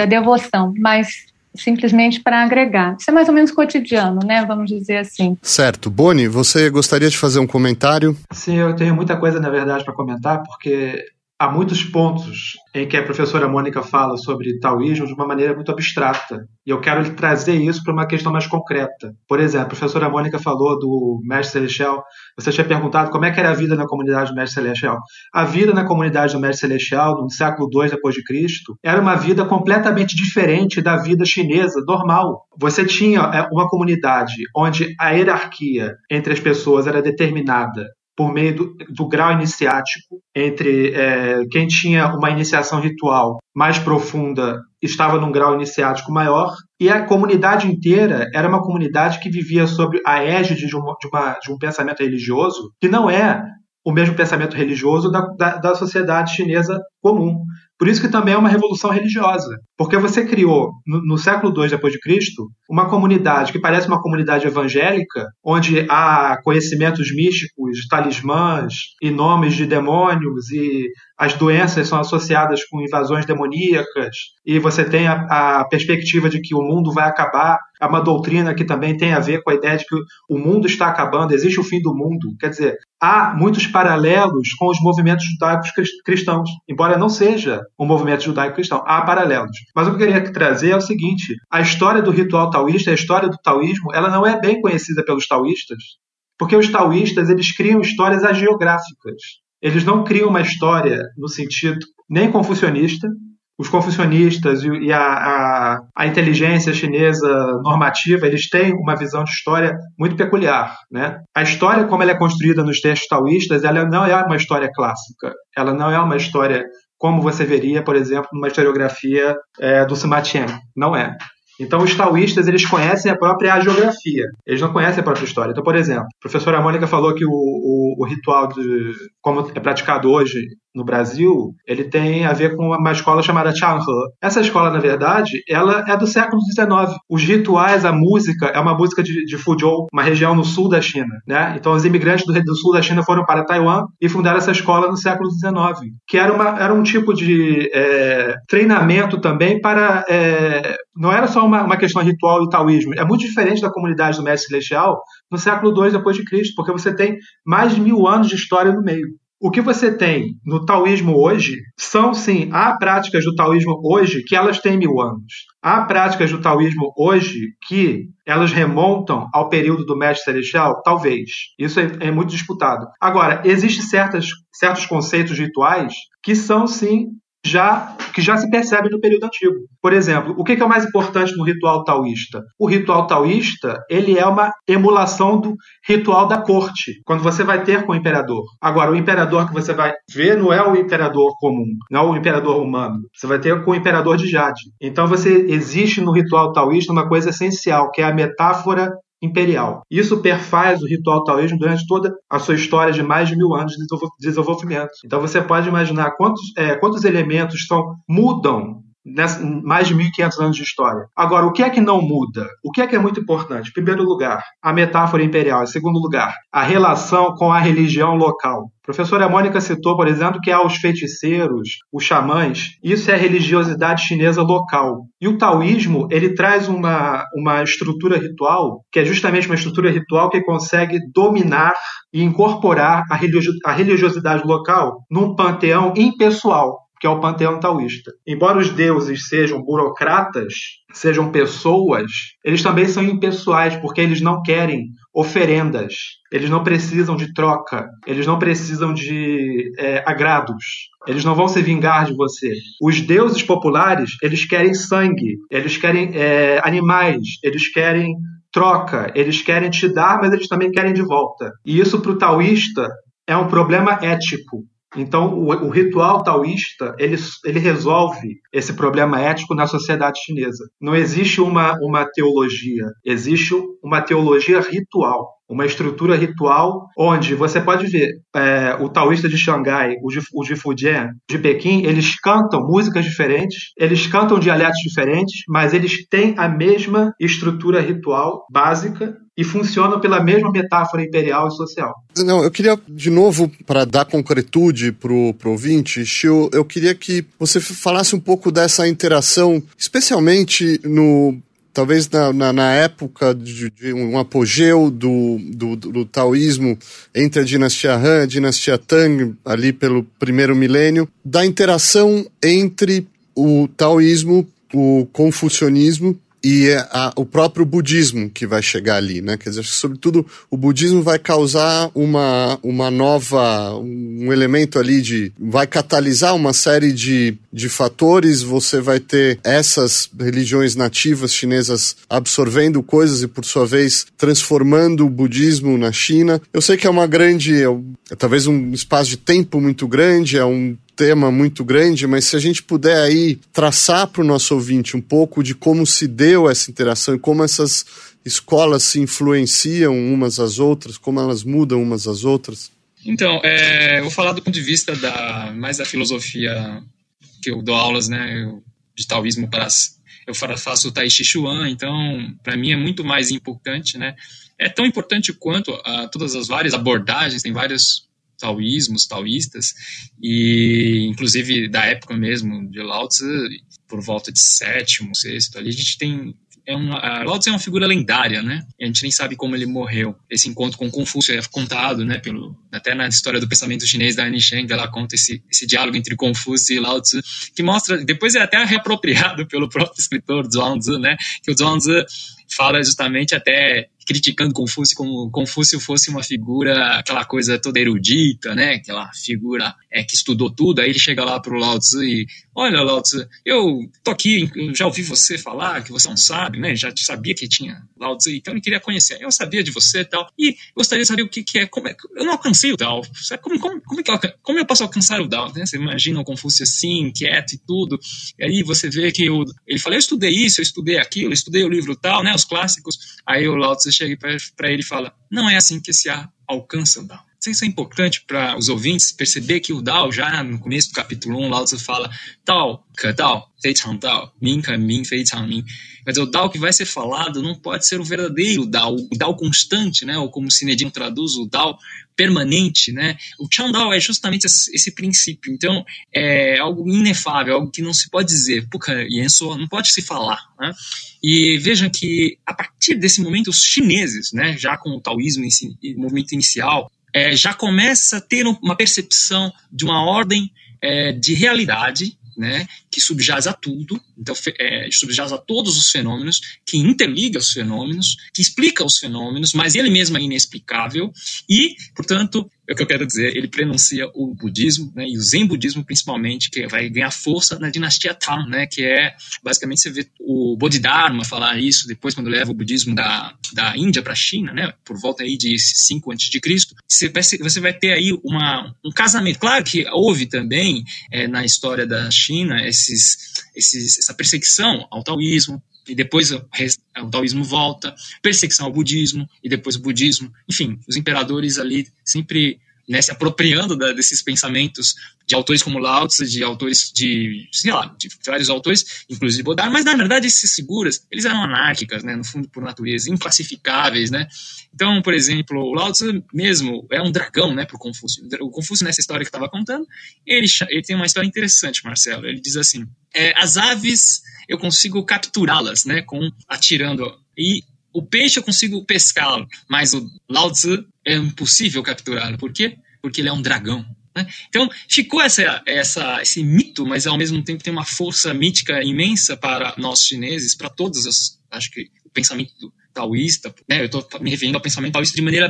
S7: devoção, mas simplesmente para agregar. Isso é mais ou menos cotidiano, né? Vamos dizer assim.
S5: Certo. Boni, você gostaria de fazer um comentário?
S3: Sim, eu tenho muita coisa, na verdade, para comentar, porque há muitos pontos em que a professora Mônica fala sobre taoísmo de uma maneira muito abstrata. E eu quero trazer isso para uma questão mais concreta. Por exemplo, a professora Mônica falou do Mestre Celestial. Você tinha perguntado como é que era a vida na comunidade do Mestre Celestial. A vida na comunidade do Mestre Celestial, no século II depois de Cristo, era uma vida completamente diferente da vida chinesa normal. Você tinha uma comunidade onde a hierarquia entre as pessoas era determinada por meio do grau iniciático, entre quem tinha uma iniciação ritual mais profunda estava num grau iniciático maior, e a comunidade inteira era uma comunidade que vivia sob a égide de um pensamento religioso que não é o mesmo pensamento religioso da sociedade chinesa comum. Por isso que também é uma revolução religiosa, porque você criou, no século II depois de Cristo, uma comunidade que parece uma comunidade evangélica, onde há conhecimentos místicos, talismãs e nomes de demônios, e as doenças são associadas com invasões demoníacas, e você tem a perspectiva de que o mundo vai acabar. É uma doutrina que também tem a ver com a ideia de que o mundo está acabando, existe o fim do mundo. Quer dizer, há muitos paralelos com os movimentos judaicos cristãos, embora não seja um movimento judaico-cristão, há paralelos. Mas o que eu queria trazer é o seguinte: a história do ritual taoísta, a história do taoísmo, ela não é bem conhecida pelos taoístas, porque os taoístas eles criam histórias hagiográficas. Eles não criam uma história no sentido nem confucionista. Os confucionistas e a inteligência chinesa normativa, eles têm uma visão de história muito peculiar, né? A história, como ela é construída nos textos taoístas, ela não é uma história clássica. Ela não é uma história como você veria, por exemplo, numa historiografia do Sima Qian. Não é. Então, os taoístas, eles conhecem a própria hagiografia. Eles não conhecem a própria história. Então, por exemplo, a professora Mônica falou que o ritual, como é praticado hoje no Brasil, ele tem a ver com uma escola chamada Changhe. Essa escola, na verdade, ela é do século XIX. Os rituais, a música, é uma música de Fuzhou, uma região no sul da China, né? Então, os imigrantes do sul da China foram para Taiwan e fundaram essa escola no século XIX, que era um tipo de treinamento também para... não era só uma questão ritual e taoísmo. É muito diferente da comunidade do Mestre Celestial no século II depois de Cristo, porque você tem mais de 1000 anos de história no meio. O que você tem no taoísmo hoje são, sim, há práticas do taoísmo hoje que elas têm 1000 anos. Há práticas do taoísmo hoje que elas remontam ao período do Mestre Celestial? Talvez. Isso é muito disputado. Agora, existem certos conceitos rituais que são, sim, que já se percebe no período antigo. Por exemplo, o que é o mais importante no ritual taoísta? O ritual taoísta, ele é uma emulação do ritual da corte, quando você vai ter com o imperador. Agora, o imperador que você vai ver não é o imperador comum, não é o imperador humano. Você vai ter com o imperador de Jade. Então, existe no ritual taoísta uma coisa essencial, que é a metáfora imperial. Isso perfaz o ritual taoísmo durante toda a sua história de mais de 1000 anos de desenvolvimento. Então você pode imaginar quantos elementos mudam mais de 1.500 anos de história. Agora, o que é que não muda? O que é muito importante? Em primeiro lugar, a metáfora imperial. Em segundo lugar, a relação com a religião local. A professora Mônica citou, por exemplo, que há os feiticeiros, os xamãs. Isso é a religiosidade chinesa local. E o taoísmo, ele traz uma estrutura ritual, que é justamente uma estrutura ritual que consegue dominar e incorporar a religiosidade local num panteão impessoal, que é o panteão taoísta. Embora os deuses sejam burocratas, sejam pessoas, eles também são impessoais, porque eles não querem oferendas, eles não precisam de troca, eles não precisam de agrados, eles não vão se vingar de você. Os deuses populares, eles querem sangue, eles querem animais, eles querem troca, eles querem te dar, mas eles também querem de volta. E isso, para o taoísta, é um problema ético. Então, o ritual taoísta, ele resolve esse problema ético na sociedade chinesa. Não existe uma teologia, existe uma teologia ritual, uma estrutura ritual onde você pode ver o taoísta de Xangai, o de Fujian, de Pequim, eles cantam músicas diferentes, eles cantam dialetos diferentes, mas eles têm a mesma estrutura ritual básica e funcionam pela mesma metáfora imperial e social.
S5: Não, eu queria, de novo, para dar concretude para o ouvinte, Xiu, eu queria que você falasse um pouco dessa interação, especialmente talvez na época de um apogeu do taoísmo entre a dinastia Han e a dinastia Tang, ali pelo primeiro milênio, da interação entre o taoísmo, o confucionismo e o próprio budismo que vai chegar ali, né? Quer dizer, sobretudo o budismo vai causar um elemento ali vai catalisar uma série de fatores, você vai ter essas religiões nativas chinesas absorvendo coisas e, por sua vez, transformando o budismo na China. Eu sei que é talvez um espaço de tempo muito grande, é um tema muito grande, mas se a gente puder aí traçar para o nosso ouvinte um pouco de como se deu essa interação e como essas escolas se influenciam umas às outras, como elas mudam umas às outras.
S6: Então, eu vou falar do ponto de vista mais da filosofia que eu dou aulas, né, de taoísmo eu faço o Tai Chi Chuan, então para mim é muito mais importante, né? É tão importante quanto todas as várias abordagens, tem vários taoísmos, taoístas, e inclusive da época mesmo de Lao Tzu, por volta de 7º, 6º, ali a gente tem Lao Tzu é uma figura lendária, né? E a gente nem sabe como ele morreu. Esse encontro com Confúcio é contado, né? Até na história do pensamento chinês da Annie Cheng, ela conta esse diálogo entre Confúcio e Lao Tzu, que mostra, depois é até reapropriado pelo próprio escritor Zhuangzi, né? Que o Zhuangzi fala justamente até criticando Confúcio como Confúcio fosse uma figura, aquela coisa toda erudita, né? Aquela figura que estudou tudo. Aí ele chega lá pro Lao Tzu e, olha, Lao Tzu, eu tô aqui, já ouvi você falar que você não sabe, né? Já sabia que tinha Lao Tzu, então eu queria conhecer. Eu sabia de você e tal, e gostaria de saber o que é, eu não alcancei o Dao. Como eu posso alcançar o Dao, né? Você imagina o Confúcio assim, quieto e tudo, e aí você vê que ele fala, eu estudei isso, eu estudei aquilo, eu estudei o livro tal, né? Os clássicos. Aí o Lao Tzu chega para ele e fala, não é assim que se alcança o Dao. Isso é importante para os ouvintes perceber que o Dao, já no começo do capítulo 1, Lao Tzu fala Dao, ke Dao, fei chang Dao, min ke min, fei chang min. Mas o Dao que vai ser falado não pode ser o verdadeiro Dao, o Dao constante, né? Ou como Sinedin traduz, o Dao permanente, né? O Chang Dao é justamente esse princípio. Então, é algo inefável, algo que não se pode dizer, não pode se falar, né? E vejam que, a partir desse momento, os chineses, né, já com o taoísmo no movimento inicial, já começa a ter uma percepção de uma ordem de realidade, né, que subjaz a tudo, então subjaz a todos os fenômenos, que interliga os fenômenos, que explica os fenômenos, mas ele mesmo é inexplicável e, portanto, é o que eu quero dizer, ele prenuncia o budismo, né, e o Zen budismo principalmente, que vai ganhar força na dinastia Tang, né, que basicamente você vê o Bodhidharma falar isso depois quando leva o budismo da Índia para a China, né, por volta aí de 5 a.C., você vai ter aí um casamento. Claro que houve também na história da China essa perseguição ao taoísmo, e depois o taoísmo volta, perseguição ao budismo, e depois o budismo. Enfim, os imperadores ali sempre, né, se apropriando desses pensamentos de autores como Lao Tzu, de autores de vários autores, inclusive Bodhidharma, mas na verdade esses figuras, eles eram anárquicas, né, no fundo, por natureza, inclassificáveis, né. Então, por exemplo, o Lao Tzu mesmo é um dragão, né, para o Confúcio. O Confúcio, nessa história que eu estava contando, ele tem uma história interessante, Marcelo. Ele diz assim, as aves eu consigo capturá-las, né, atirando, e o peixe eu consigo pescá-lo, mas o Lao Tzu é impossível capturá-lo. Por quê? Porque ele é um dragão. Né? Então, ficou esse mito, mas ao mesmo tempo tem uma força mítica imensa para nós chineses, para todos, acho que o pensamento taoísta, né? Eu estou me referindo ao pensamento taoísta de maneira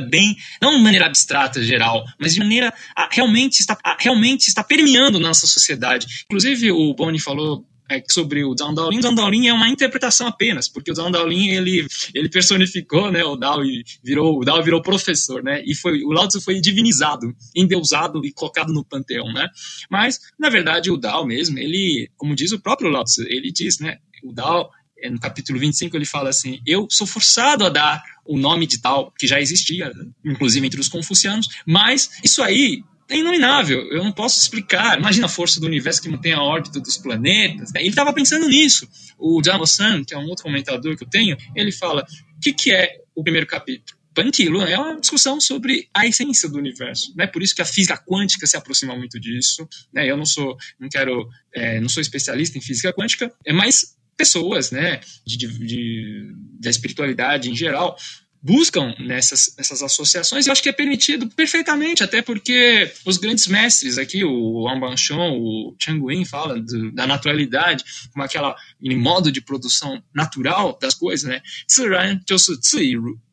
S6: não de maneira abstrata, geral, mas de maneira realmente está permeando nossa sociedade. Inclusive, o Boni falou sobre o Zhang Daolin. O Zhang Daolin é uma interpretação apenas, porque o Zhang Daolin ele personificou, né, o Dao e o Dao virou professor, né, e o Lao Tzu foi divinizado, endeusado e colocado no panteão, né. Mas na verdade o Dao mesmo, ele, como diz o próprio Lao Tzu, ele diz, né, o Dao no capítulo 25 ele fala assim: eu sou forçado a dar o nome de Dao que já existia, inclusive entre os confucianos, mas isso aí é inominável, eu não posso explicar. Imagina a força do universo que mantém a órbita dos planetas. Ele estava pensando nisso. O Zhang San, que é um outro comentador que eu tenho, ele fala, o que é o primeiro capítulo? Panquilo é uma discussão sobre a essência do universo, né? Por isso que a física quântica se aproxima muito disso, né? Eu não sou especialista em física quântica, mas pessoas, né, da espiritualidade em geral, buscam nessas associações, e eu acho que é permitido perfeitamente, até porque os grandes mestres aqui, o Wang Banshong, o Chen Guin, fala da naturalidade, como aquele modo de produção natural das coisas, né? 自然就是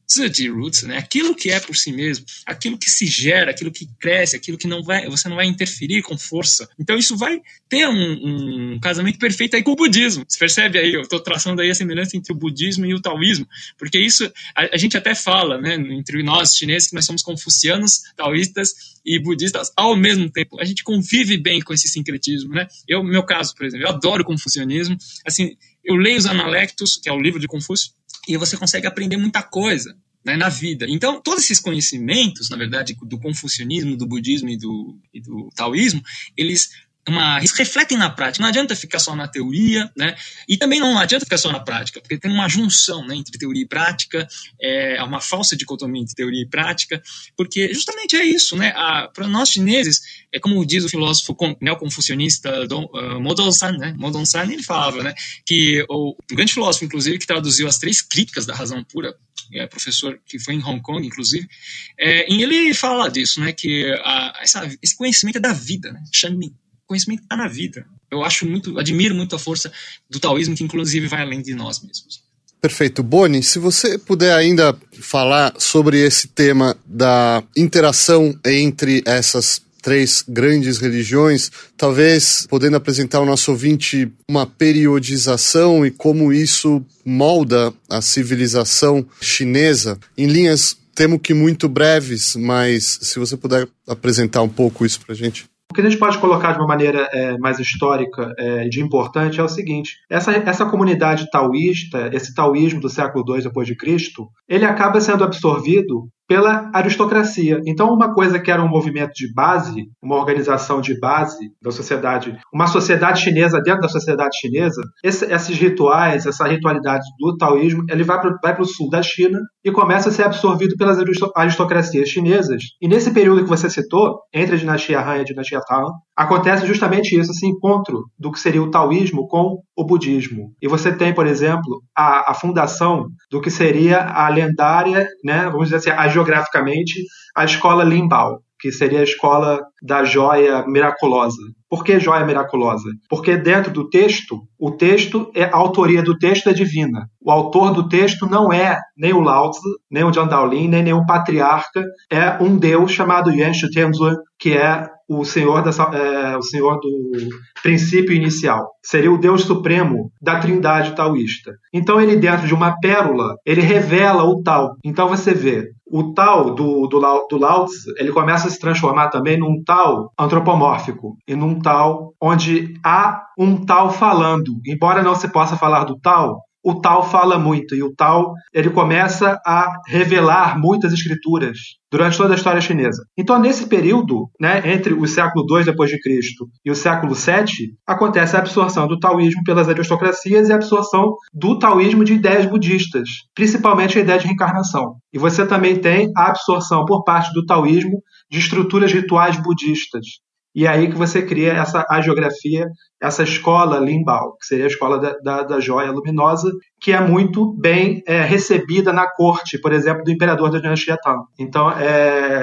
S6: 自己如此, né? Aquilo que é por si mesmo, aquilo que se gera, aquilo que cresce, aquilo que você não vai interferir com força. Então isso vai ter um casamento perfeito aí com o budismo. Você percebe aí? Eu estou traçando aí a semelhança entre o budismo e o taoísmo, porque isso a gente até fala, né, entre nós chineses, que nós somos confucianos, taoístas e budistas ao mesmo tempo. A gente convive bem com esse sincretismo, né? No meu caso, por exemplo, eu adoro o confucionismo. Assim, eu leio os Analectos, que é o livro de Confúcio, e você consegue aprender muita coisa, né, na vida. Então, todos esses conhecimentos, na verdade, do confucionismo, do budismo e do taoísmo, eles refletem na prática. Não adianta ficar só na teoria, né? E também não adianta ficar só na prática, porque tem uma junção, né, entre teoria e prática, uma falsa dicotomia entre teoria e prática, porque justamente é isso, né? Para nós chineses, como diz o filósofo neoconfucionista Modong San, né? Modong San, ele falava, né, que um grande filósofo, inclusive, que traduziu as 3 críticas da razão pura, professor que foi em Hong Kong, inclusive, e ele fala disso, né, que esse conhecimento é da vida, né? Shanmin. O conhecimento está na vida. Eu admiro muito a força do taoísmo, que inclusive vai além de nós mesmos.
S5: Perfeito. Boni, se você puder ainda falar sobre esse tema da interação entre essas 3 grandes religiões, talvez podendo apresentar ao nosso ouvinte uma periodização e como isso molda a civilização chinesa, em linhas, temo que muito breves, mas se você puder apresentar um pouco isso para a gente.
S3: O que a gente pode colocar de uma maneira mais histórica e de importante é o seguinte: essa comunidade taoísta, esse taoísmo do século II depois de Cristo, ele acaba sendo absorvido pela aristocracia. Então, uma coisa que era um movimento de base, uma organização de base da sociedade, uma sociedade chinesa dentro da sociedade chinesa, esses rituais, essa ritualidade do taoísmo, ele vai para o sul da China e começa a ser absorvido pelas aristocracias chinesas. E nesse período que você citou, entre a dinastia Han e a dinastia Tang, acontece justamente isso, esse encontro do que seria o taoísmo com o budismo. E você tem, por exemplo, a fundação do que seria a lendária, né, vamos dizer assim, geograficamente, a escola Linbao, que seria a escola da joia miraculosa. Por que joia miraculosa? Porque dentro do texto, a autoria do texto é divina. O autor do texto não é nem o Lao Tzu, nem o Zhang Daolin, nem nenhum patriarca, é um deus chamado Yuan Shi Tianzun, que é o senhor do princípio inicial. Seria o Deus Supremo da Trindade taoísta. Então ele, dentro de uma pérola, ele revela o Tao. Então você vê, o Tao do Lao Tzu, ele começa a se transformar também num Tao antropomórfico e num Tao onde há um Tao falando. Embora não se possa falar do Tao, o Tao fala muito, e o Tao ele começa a revelar muitas escrituras durante toda a história chinesa. Então, nesse período, né, entre o século II depois de Cristo e o século VII, acontece a absorção do taoísmo pelas aristocracias e a absorção do taoísmo de ideias budistas, principalmente a ideia de reencarnação. E você também tem a absorção por parte do taoísmo de estruturas rituais budistas. E é aí que você cria essa hagiografia, essa escola Linbao, que seria a escola da joia luminosa, que é muito bem recebida na corte, por exemplo, do imperador da dinastia Tang. Então,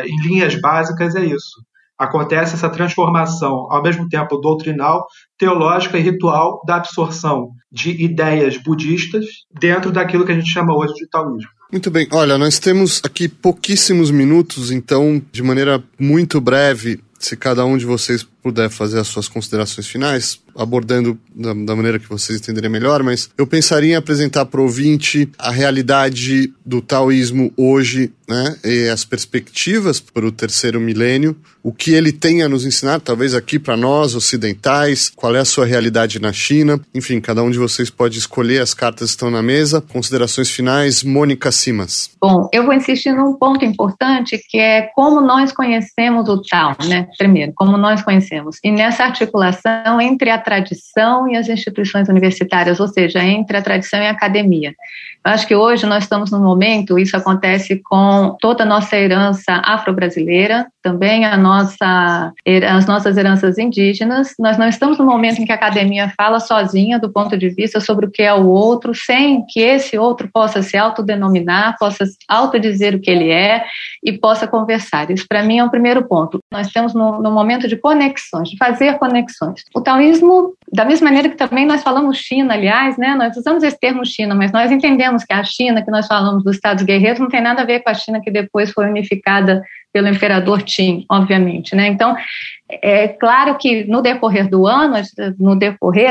S3: em linhas básicas, é isso. Acontece essa transformação, ao mesmo tempo doutrinal, teológica e ritual, da absorção de ideias budistas dentro daquilo que a gente chama hoje de taoísmo.
S5: Muito bem. Olha, nós temos aqui pouquíssimos minutos, então, de maneira muito breve, se cada um de vocês puder fazer as suas considerações finais, abordando da maneira que vocês entenderem melhor, mas eu pensaria em apresentar para o ouvinte a realidade do taoísmo hoje, né, e as perspectivas para o terceiro milênio, o que ele tem a nos ensinar, talvez aqui para nós, ocidentais, qual é a sua realidade na China, enfim, cada um de vocês pode escolher, as cartas estão na mesa. Considerações finais, Mônica Simas.
S7: Bom, eu vou insistir num ponto importante, que é como nós conhecemos o Tao, né, primeiro, como nós conhecemos. E nessa articulação entre a tradição e as instituições universitárias, ou seja, entre a tradição e a academia. Eu acho que hoje nós estamos num momento, isso acontece com toda a nossa herança afro-brasileira, também as nossas heranças indígenas. Nós não estamos no momento em que a academia fala sozinha do ponto de vista sobre o que é o outro, sem que esse outro possa se autodenominar, possa autodizer o que ele é e possa conversar. Isso, para mim, é o primeiro ponto. Nós estamos no momento de conexões, de fazer conexões. O taoísmo, da mesma maneira que também nós falamos China, aliás, né, nós usamos esse termo China, mas nós entendemos que a China, que nós falamos dos Estados Guerreiros, não tem nada a ver com a China que depois foi unificada pelo imperador Qin, obviamente, né? Então, é claro que no decorrer do ano,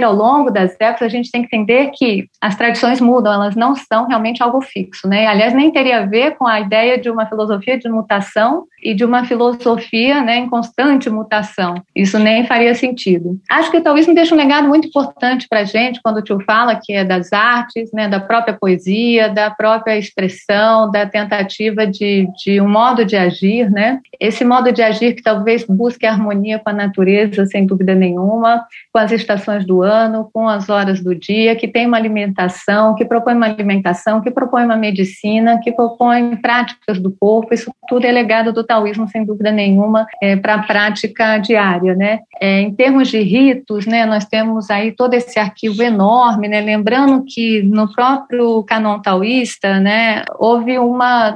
S7: ao longo das épocas, a gente tem que entender que as tradições mudam, elas não são realmente algo fixo, né? Aliás, nem teria a ver com a ideia de uma filosofia de mutação e de uma filosofia, né, em constante mutação. Isso nem faria sentido. Acho que o taoísmo deixa um legado muito importante para a gente, quando o tio fala que é das artes, né, da própria poesia, da própria expressão, da tentativa de um modo de agir, né? Esse modo de agir que talvez busque a harmonia com a natureza, sem dúvida nenhuma, com as estações do ano, com as horas do dia, que tem uma alimentação, que propõe uma medicina, que propõe práticas do corpo. Isso tudo é legado do taoísmo, sem dúvida nenhuma, para a prática diária, né? Em termos de ritos, né, nós temos aí todo esse arquivo enorme, né? Lembrando que no próprio canon taoísta, né, houve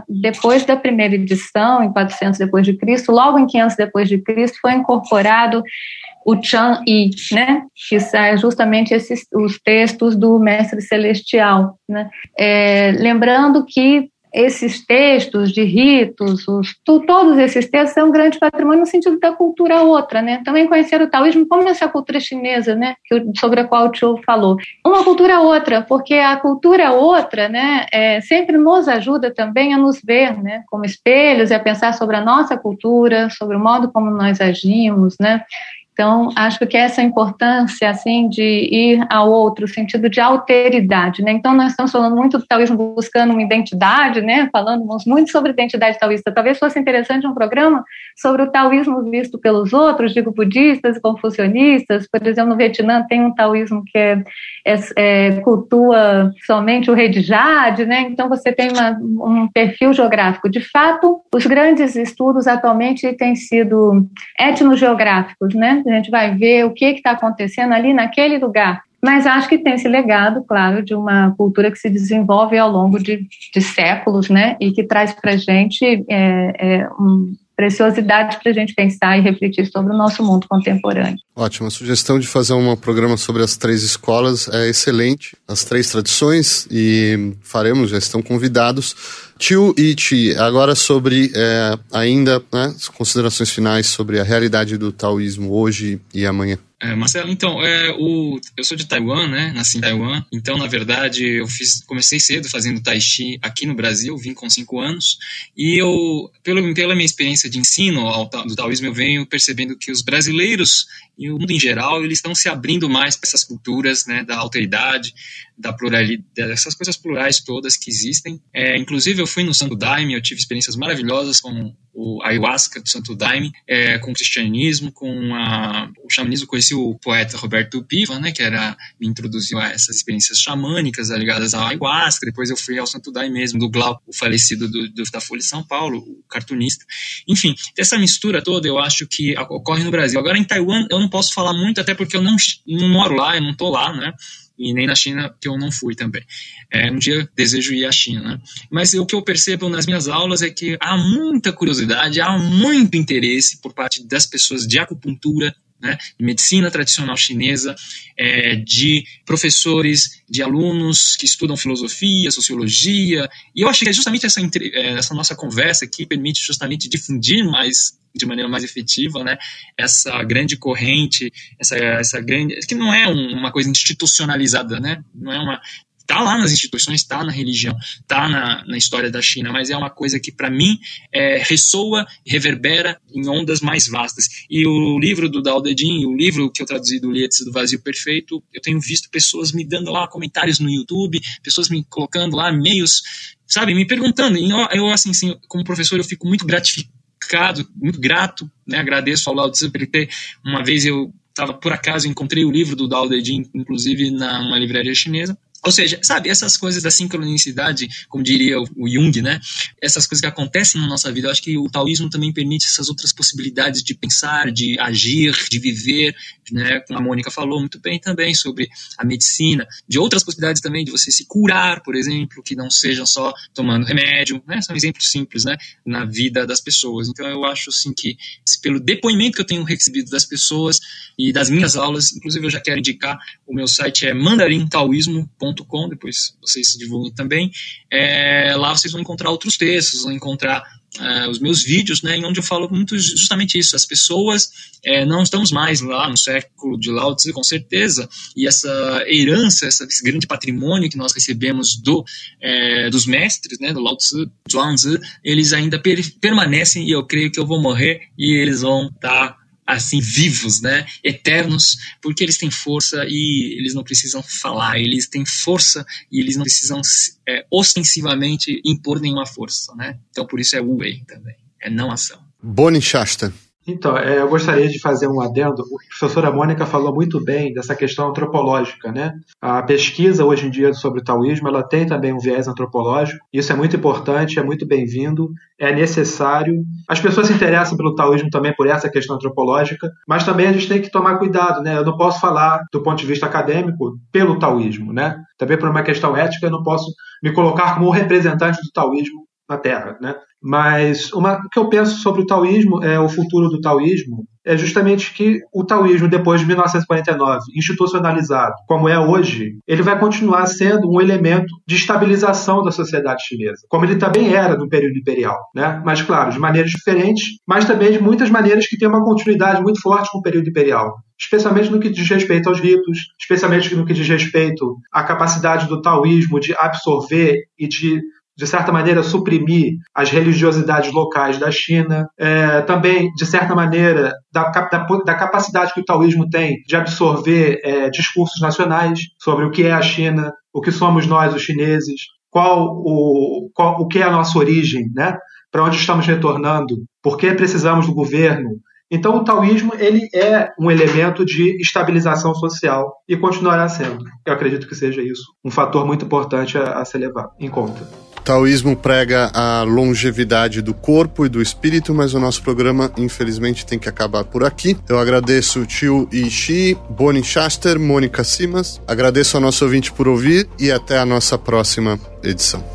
S7: depois da primeira edição, em 400 depois de Cristo, logo em 500 depois de Cristo, foi incorporado o Chang'e, né, que são justamente os textos do Mestre Celestial, né? Lembrando que esses textos de ritos, todos esses textos são um grande patrimônio no sentido da cultura outra, né? Também conhecer o taoísmo como essa cultura chinesa, né, sobre a qual o tio falou. Uma cultura outra, porque a cultura outra, né, sempre nos ajuda também a nos ver, né, como espelhos e a pensar sobre a nossa cultura, sobre o modo como nós agimos, né? Então, acho que essa importância, assim, de ir ao outro, sentido de alteridade, né? Então, nós estamos falando muito do taoísmo buscando uma identidade, né? Falamos muito sobre identidade taoísta. Talvez fosse interessante um programa sobre o taoísmo visto pelos outros, digo, budistas e confucionistas. Por exemplo, no Vietnã tem um taoísmo que cultua somente o rei de Jade, né? Então, você tem um perfil geográfico. De fato, os grandes estudos atualmente têm sido etnogeográficos, né? A gente vai ver o que está acontecendo ali naquele lugar. Mas acho que tem esse legado, claro, de uma cultura que se desenvolve ao longo de séculos, né? E que traz para a gente preciosidade para a gente pensar e refletir sobre o nosso mundo contemporâneo.
S5: Ótimo, a sugestão de fazer um programa sobre as 3 escolas é excelente, as 3 tradições, e faremos, já estão convidados. Tio e Ti, agora sobre ainda, né, as considerações finais sobre a realidade do taoísmo hoje e amanhã.
S6: Marcelo, então, eu sou de Taiwan, né? Nasci em Taiwan, então, na verdade, comecei cedo fazendo Tai Chi aqui no Brasil, vim com 5 anos, e pela minha experiência de ensino do taoísmo, eu venho percebendo que os brasileiros e o mundo em geral, eles estão se abrindo mais para essas culturas, né, da alteridade, da pluralidade, dessas coisas plurais todas que existem. Inclusive, eu fui no Santo Daime, eu tive experiências maravilhosas com o ayahuasca do Santo Daime, com o cristianismo, com o xamanismo. Conheci o poeta Roberto Piva, né, que me introduziu a essas experiências xamânicas ligadas ao ayahuasca. Depois eu fui ao Santo Daime mesmo, do Glau, o falecido da Folha de São Paulo, o cartunista. Enfim, essa mistura toda eu acho que ocorre no Brasil. Agora, em Taiwan, eu não posso falar muito, até porque eu não moro lá, eu não estou lá, né? E nem na China, que eu não fui também. Um dia desejo ir à China, né? Mas o que eu percebo nas minhas aulas é que há muita curiosidade, há muito interesse por parte das pessoas de acupuntura, né, de medicina tradicional chinesa, de professores, de alunos que estudam filosofia, sociologia, e eu acho que é justamente essa nossa conversa que permite justamente difundir de maneira mais efetiva, né, essa grande corrente, essa grande, que não é uma coisa institucionalizada, né, não é está lá nas instituições, está na religião, está na história da China, mas é uma coisa que, para mim, ressoa e reverbera em ondas mais vastas. E o livro do Dao De Jing, o livro que eu traduzi do Lietzi do Vazio Perfeito, eu tenho visto pessoas me dando lá comentários no YouTube, pessoas me colocando lá e-mails, sabe, me perguntando. E eu assim, como professor, eu fico muito gratificado, muito grato, né, agradeço ao Lao Tzu por ele ter, uma vez eu por acaso, encontrei o livro do Dao De Jing, inclusive numa livraria chinesa. Ou seja, sabe, essas coisas da sincronicidade, como diria o Jung, né? Essas coisas que acontecem na nossa vida, eu acho que o taoísmo também permite essas outras possibilidades de pensar, de agir, de viver, né? Como a Mônica falou muito bem também sobre a medicina, de outras possibilidades também de você se curar, por exemplo, que não sejam só tomando remédio, né? São exemplos simples, né? Na vida das pessoas. Então eu acho assim que, pelo depoimento que eu tenho recebido das pessoas e das minhas aulas, inclusive eu já quero indicar, o meu site é mandarintaoismo.com, depois vocês se divulguem também. Lá vocês vão encontrar outros textos, vão encontrar os meus vídeos, né, em onde eu falo muito justamente isso. As pessoas não estamos mais lá no século de Lao Tzu, com certeza, e essa herança, esse grande patrimônio que nós recebemos dos mestres, né, do Lao Tzu, Zhuangzi, eles ainda permanecem, e eu creio que eu vou morrer e eles vão estar assim, vivos, né, eternos, porque eles têm força e eles não precisam falar, eles têm força e eles não precisam ostensivamente impor nenhuma força, né, então por isso é Wu Wei também, é não ação.
S5: Bonnie Shasta.
S3: Então, eu gostaria de fazer um adendo. A professora Mônica falou muito bem dessa questão antropológica, né? A pesquisa hoje em dia sobre o taoísmo, ela tem também um viés antropológico. Isso é muito importante, é muito bem-vindo, é necessário. As pessoas se interessam pelo taoísmo também por essa questão antropológica, mas também a gente tem que tomar cuidado, né? Eu não posso falar do ponto de vista acadêmico pelo taoísmo, né? Também por uma questão ética, eu não posso me colocar como representante do taoísmo na Terra, né? Mas o que eu penso sobre o taoísmo, o futuro do taoísmo, é justamente que o taoísmo, depois de 1949, institucionalizado como é hoje, ele vai continuar sendo um elemento de estabilização da sociedade chinesa, como ele também era no período imperial, né? Mas, claro, de maneiras diferentes, mas também de muitas maneiras que têm uma continuidade muito forte com o período imperial, especialmente no que diz respeito aos ritos, especialmente no que diz respeito à capacidade do taoísmo de absorver e de certa maneira, suprimir as religiosidades locais da China, também, de certa maneira, da capacidade que o taoísmo tem de absorver discursos nacionais sobre o que é a China, o que somos nós, os chineses, o que é a nossa origem, né? Para onde estamos retornando, por que precisamos do governo. Então, o taoísmo ele é um elemento de estabilização social e continuará sendo. Eu acredito que seja isso um fator muito importante a ser levado em conta.
S5: O taoísmo prega a longevidade do corpo e do espírito, mas o nosso programa, infelizmente, tem que acabar por aqui. Eu agradeço Chiu Yi-Shi, Bonnie Shaster, Mônica Simas. Agradeço ao nosso ouvinte por ouvir e até a nossa próxima edição.